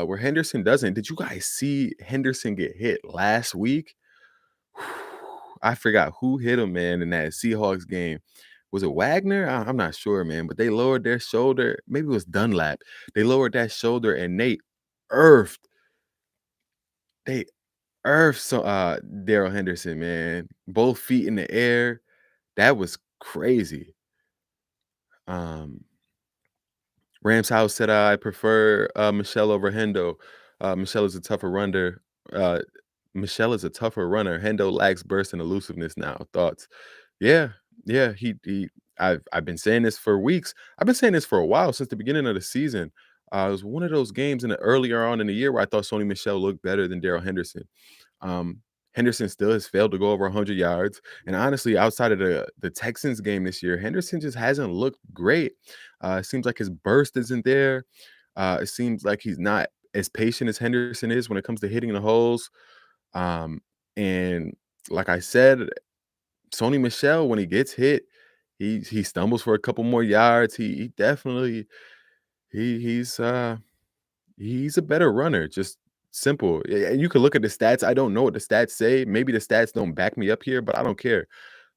Where Henderson doesn't. Did you guys see Henderson get hit last week? I forgot who hit him, man, in that Seahawks game. Was it Wagner? I'm not sure, man, but they lowered their shoulder. Maybe it was Dunlap. They lowered that shoulder and earthed. They earthed Daryl Henderson, man. Both feet in the air. That was crazy. Um, Rams House said, "I prefer Michelle over Hendo. Michelle is a tougher runner. Uh, Michelle is a tougher runner. Hendo lacks burst and elusiveness now. Thoughts? Yeah, yeah. He. I've been saying this for weeks. I've been saying this for a while since the beginning of the season. It was one of those games earlier on in the year where I thought Sony Michelle looked better than Daryl Henderson. Um, Henderson still has failed to go over 100 yards. And honestly, outside of the Texans game this year, Henderson just hasn't looked great. It seems like his burst isn't there. It seems like he's not as patient as Henderson is when it comes to hitting the holes. And like I said, Sony Michelle, when he gets hit, he stumbles for a couple more yards. He definitely he's he's a better runner, just simple. And you can look at the stats. I don't know what the stats say. Maybe the stats don't back me up here, but I don't care.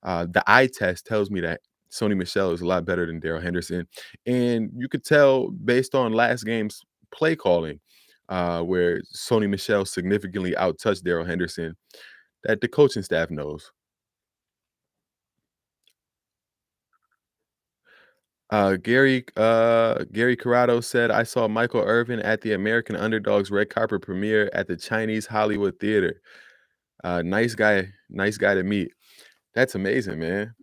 The eye test tells me that Sony Michelle is a lot better than Daryl Henderson. And you could tell based on last game's play calling, where Sony Michelle significantly outtouched Daryl Henderson, that the coaching staff knows. Gary Corrado said, I saw Michael Irvin at the American Underdogs red carpet premiere at the Chinese Hollywood Theater. Nice guy to meet. That's amazing, man.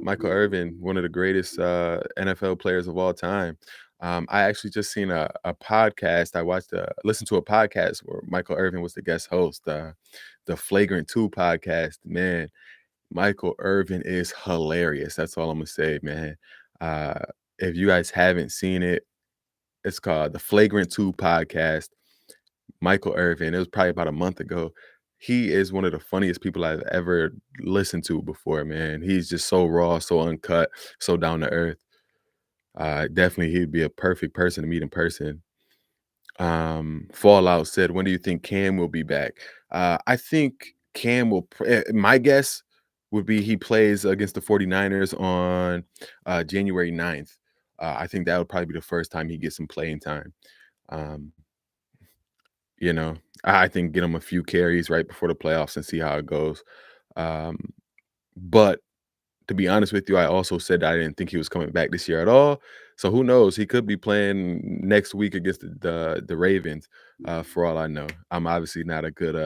Michael Irvin, one of the greatest NFL players of all time. I actually just seen a podcast. Listened to a podcast where Michael Irvin was the guest host, the Flagrant 2 podcast. Man, Michael Irvin is hilarious. That's all I'm gonna say, man. Uh, if you guys haven't seen it, it's called the Flagrant 2 podcast. Michael Irvin. It was probably about a month ago. He is one of the funniest people I've ever listened to before, man. He's just so raw, so uncut, so down to earth. Definitely, he'd be a perfect person to meet in person. Fallout said, "When do you think Cam will be back?" I think Cam will. My guess would be he plays against the 49ers on January 9th. I think that would probably be the first time he gets some playing time. Um, you know, I think get him a few carries right before the playoffs and see how it goes. Um, but to be honest with you, I also said I didn't think he was coming back this year at all. So who knows? He could be playing next week against the Ravens. For all I know, I'm obviously not a good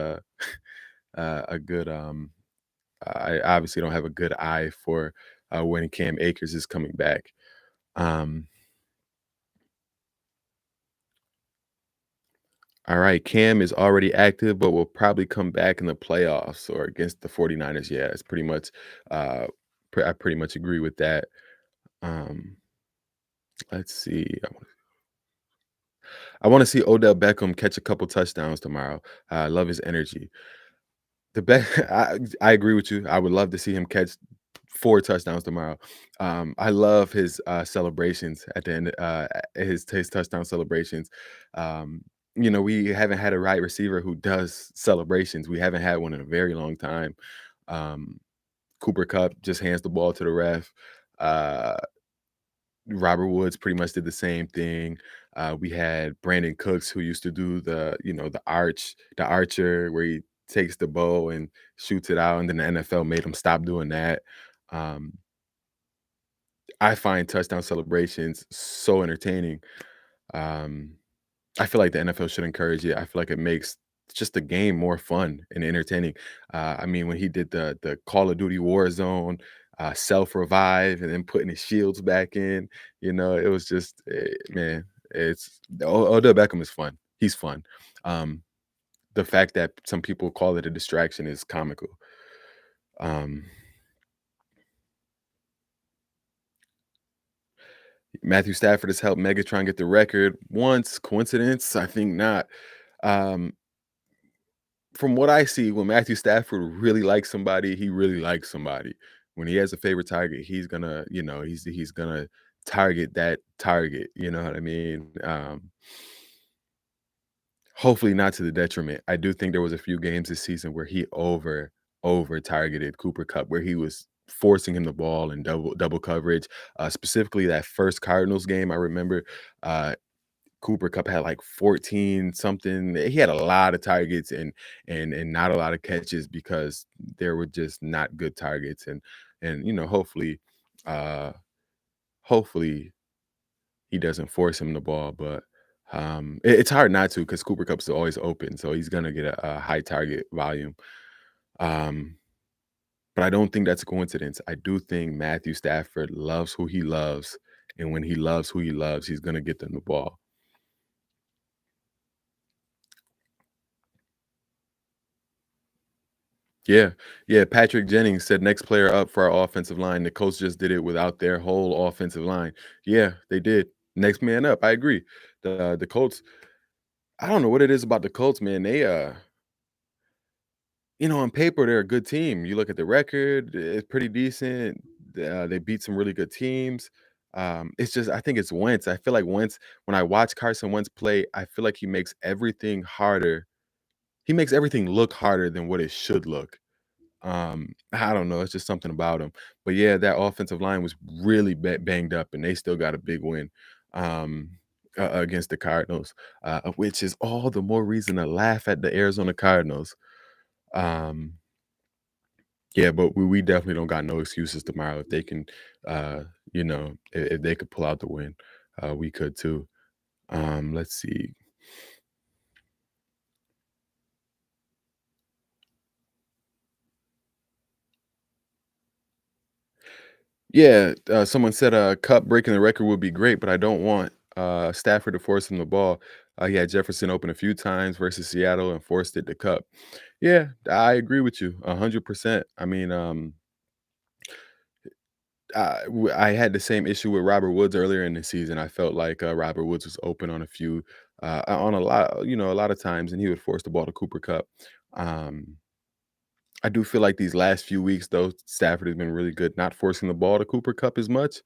a good I obviously don't have a good eye for when Cam Akers is coming back. Um, all right, Cam is already active, but will probably come back in the playoffs or against the 49ers. Yeah, it's pretty much uh, I pretty much agree with that. Um, let's see. I want to see Odell Beckham catch a couple touchdowns tomorrow. I love his energy. I agree with you. I would love to see him catch 4 touchdowns tomorrow. I love his celebrations at the end. His touchdown celebrations. We haven't had a right receiver who does celebrations. We haven't had one in a very long time. Um, Cooper Cup just hands the ball to the ref. Uh, Robert Woods pretty much did the same thing. We had Brandon Cooks who used to do the archer where he takes the bow and shoots it out, and then the NFL made him stop doing that. Um, I find touchdown celebrations so entertaining. Um, I feel like the NFL should encourage it. I feel like it makes just the game more fun and entertaining. I mean, when he did the Call of Duty Warzone, self revive, and then putting his shields back in, it was just man. Odell Beckham is fun. He's fun. Um, the fact that some people call it a distraction is comical. Um, Matthew Stafford has helped Megatron get the record once. Coincidence? I think not. Um, from what I see, when Matthew Stafford really likes somebody, he really likes somebody. When he has a favorite target, he's gonna, he's gonna target that target. You know what I mean? Hopefully not to the detriment. I do think there was a few games this season where he over targeted Cooper Cup, where he was forcing him the ball and double coverage. Specifically, that first Cardinals game, I remember Cooper Cup had like 14 something. He had a lot of targets and not a lot of catches because there were just not good targets. And uh, hopefully he doesn't force him the ball, but it's hard not to because Cooper Cup is always open, so he's gonna get a high target volume. Um, but I don't think that's a coincidence. I do think Matthew Stafford loves who he loves, and when he loves who he loves, he's gonna get them the ball. Yeah, yeah. Patrick Jennings said next player up for our offensive line. The Colts just did it without their whole offensive line. Yeah, they did. Next man up. I agree. The Colts. I don't know what it is about the Colts, man. On paper, they're a good team. You look at the record, it's pretty decent. They beat some really good teams. It's just, I think it's Wentz. I feel like Wentz, when I watch Carson Wentz play, I feel like he makes everything harder. He makes everything look harder than what it should look. I don't know. It's just something about him. But yeah, that offensive line was really banged up, and they still got a big win against the Cardinals, which is all the more reason to laugh at the Arizona Cardinals. Um, Yeah, but we definitely don't got no excuses tomorrow. If they can, if they could pull out the win, we could too. Let's see. Yeah, someone said Cup breaking the record would be great, but I don't want Stafford to force him the ball. He had Jefferson open a few times versus Seattle and forced it to Cup. Yeah, I agree with you 100%. I mean, I had the same issue with Robert Woods earlier in the season. I felt like Robert Woods was open on a few, on a lot, a lot of times, and he would force the ball to Cooper Cup. Um, I do feel like these last few weeks, though, Stafford has been really good, not forcing the ball to Cooper Cup as much.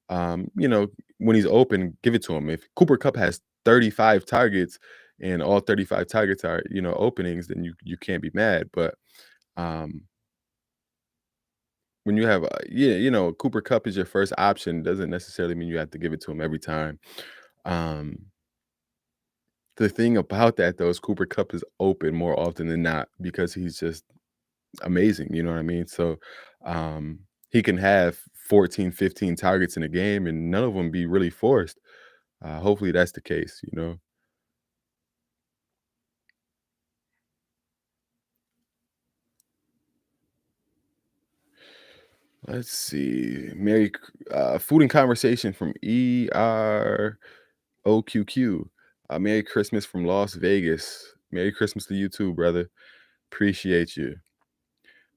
When he's open, give it to him. If Cooper Cup has 35 targets and all 35 targets are, openings, then you can't be mad. But um, when you have, Cooper Cup is your first option, doesn't necessarily mean you have to give it to him every time. Um, the thing about that though is Cooper Cup is open more often than not because he's just amazing, you know what I mean? So he can have 14, 15 targets in a game and none of them be really forced. Hopefully that's the case. Let's see. Food and conversation from EROQQ. Merry Christmas from Las Vegas. Merry Christmas to you too, brother. Appreciate you.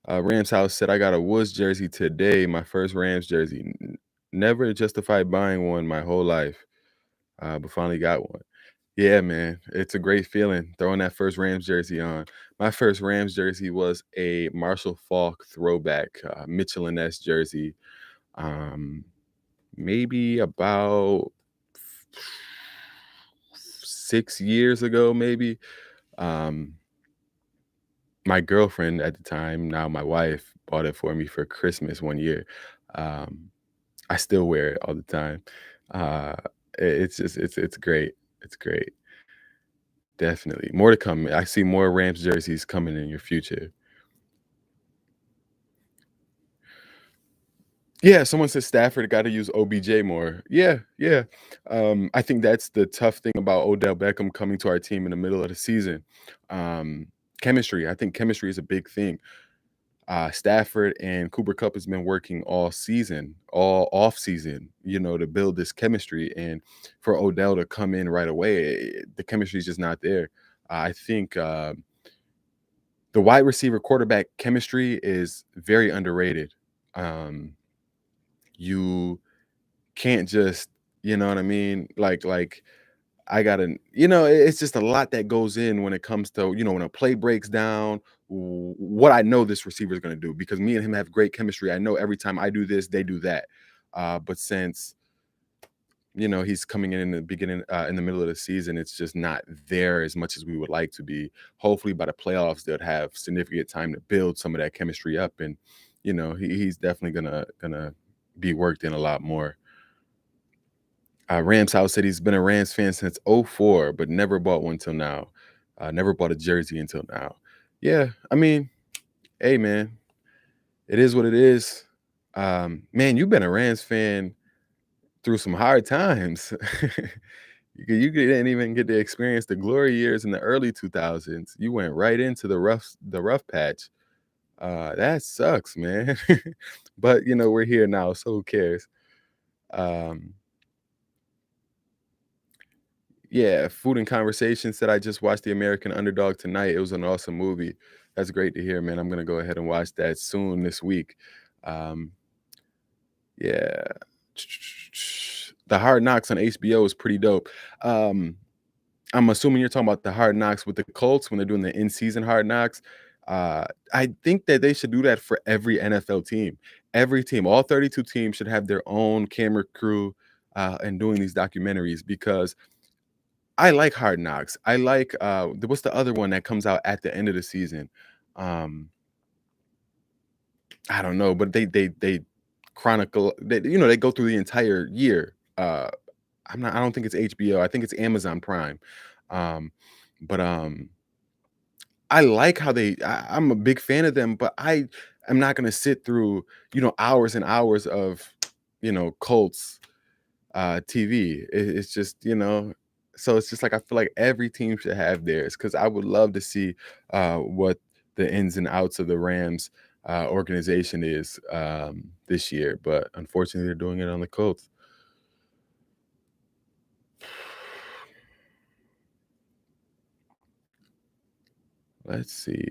Rams House said, I got a Woods jersey today, my first Rams jersey. Never justified buying one my whole life, but finally got one. Yeah, man, it's a great feeling throwing that first Rams jersey on. My first Rams jersey was a Marshall Faulk throwback, Mitchell and S jersey. Um, maybe about 6 years ago, maybe. Um, my girlfriend at the time, now my wife, bought it for me for Christmas one year. Um, I still wear it all the time. Uh, it's just it's great. It's great. Definitely. More to come. I see more Rams jerseys coming in your future. Yeah, someone says Stafford got to use OBJ more. Yeah, yeah. I think that's the tough thing about Odell Beckham coming to our team in the middle of the season. Um, Chemistry. I think chemistry is a big thing. Stafford and Cooper Cup has been working all season, all off season, to build this chemistry. And for Odell to come in right away, the chemistry is just not there. I think. The wide receiver quarterback chemistry is very underrated. Um, you can't just, you know what I mean? Like I gotta, it's just a lot that goes in when it comes to, when a play breaks down, what I know this receiver is gonna do because me and him have great chemistry. I know every time I do this, they do that. But since he's coming in the beginning, in the middle of the season, it's just not there as much as we would like to be. Hopefully, by the playoffs, they'll have significant time to build some of that chemistry up, and he's definitely gonna be worked in a lot more. Rams House said he's been a Rams fan since '04, but never bought one till now. Never bought a jersey until now. Yeah, I mean, hey man, it is what it is. Man, you've been a Rams fan through some hard times. You didn't even get to experience the glory years in the early 2000s. You went right into the rough patch. That sucks, man. But we're here now, so who cares? Um, Yeah, Food and Conversation said I just watched The American Underdog tonight. It was an awesome movie. That's great to hear, man. I'm gonna go ahead and watch that soon this week. Um, yeah. The Hard Knocks on HBO is pretty dope. Um, I'm assuming you're talking about the Hard Knocks with the Colts when they're doing the in-season Hard Knocks. I think that they should do that for every NFL team. Every team, all 32 teams should have their own camera crew and doing these documentaries because I like Hard Knocks. I like, what's the other one that comes out at the end of the season? Um, I don't know, but they chronicle they go through the entire year. I don't think it's HBO. I think it's Amazon Prime. Um, but I like how I'm a big fan of them, but I am not gonna sit through, hours and hours of, Colts TV. It's just, so it's just like I feel like every team should have theirs because I would love to see what the ins and outs of the Rams organization is this year. But unfortunately, they're doing it on the Colts. Let's see.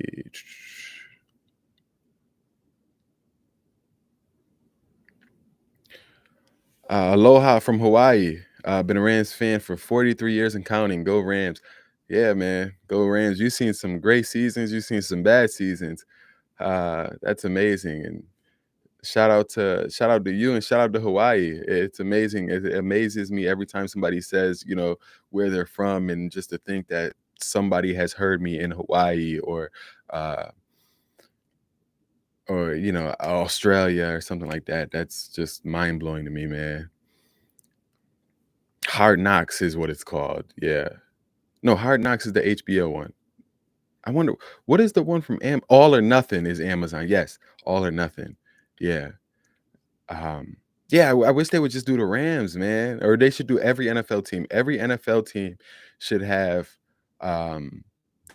Aloha from Hawaii. Been a Rams fan for 43 years and counting. Go Rams. Yeah, man. Go Rams. You've seen some great seasons. You've seen some bad seasons. That's amazing. And shout out to you and shout out to Hawaii. It's amazing. It amazes me every time somebody says, where they're from, and just to think that somebody has heard me in Hawaii uh or Australia or something like that. That's just mind blowing to me, man. Hard Knocks is what it's called. Yeah. No, Hard Knocks is the HBO one. I wonder what is the one from All or Nothing is Amazon. Yes, All or Nothing. Yeah. Um, yeah, I wish they would just do the Rams, man, or they should do every NFL team. Every NFL team should have um,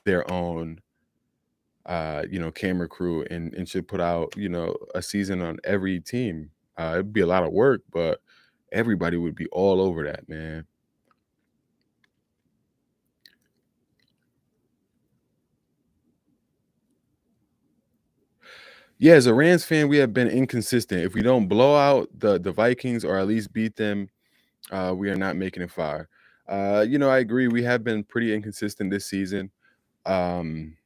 their own, camera crew and should put out, a season on every team. It'd be a lot of work, but everybody would be all over that, man. Yeah, as a Rams fan, we have been inconsistent. If we don't blow out the Vikings or at least beat them, we are not making it far. I agree. We have been pretty inconsistent this season. Um,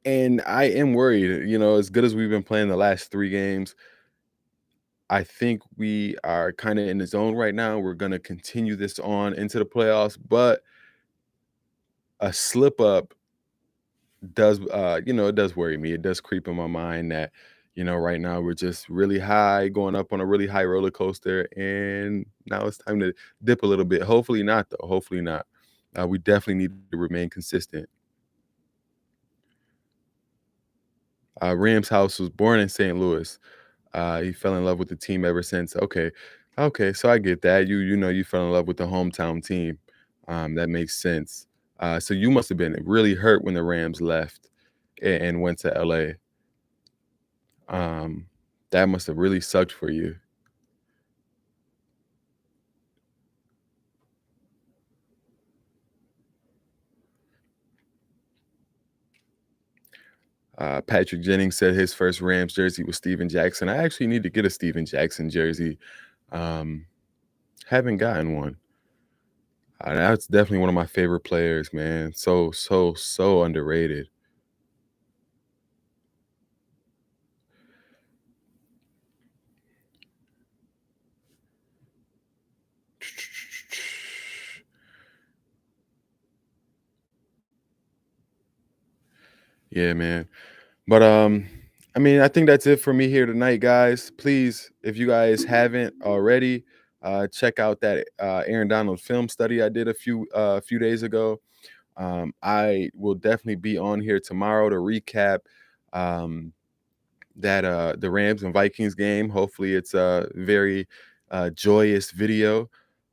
and I am worried, as good as we've been playing the last 3 games, I think we are kind of in the zone right now. We're going to continue this on into the playoffs, but a slip up it does worry me. It does creep in my mind that, right now we're just really high, going up on a really high roller coaster, and now it's time to dip a little bit. Hopefully not, though. Hopefully not. We definitely need to remain consistent. Rams House was born in St. Louis. He fell in love with the team ever since. Okay, okay, so I get that. You fell in love with the hometown team. That makes sense. So you must have been really hurt when the Rams left and went to LA. Um, that must have really sucked for you. Patrick Jennings said his first Rams jersey was Steven Jackson. I actually need to get a Steven Jackson jersey. Um, haven't gotten one. That's definitely one of my favorite players, man. So underrated. Yeah, man. But I mean, I think that's it for me here tonight, guys. Please, if you guys haven't already, check out that Aaron Donald film study I did a few days ago. I will definitely be on here tomorrow to recap um, that the Rams and Vikings game. Hopefully, it's a very joyous video.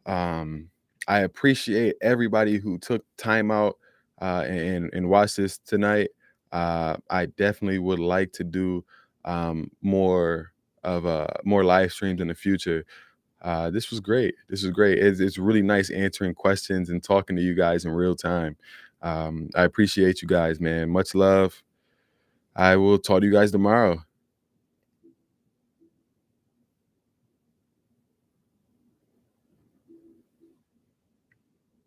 Um, I appreciate everybody who took time out and watched this tonight. I definitely would like to do more live streams in the future. This was great. This is great. It's really nice answering questions and talking to you guys in real time. I appreciate you guys, man. Much love. I will talk to you guys tomorrow.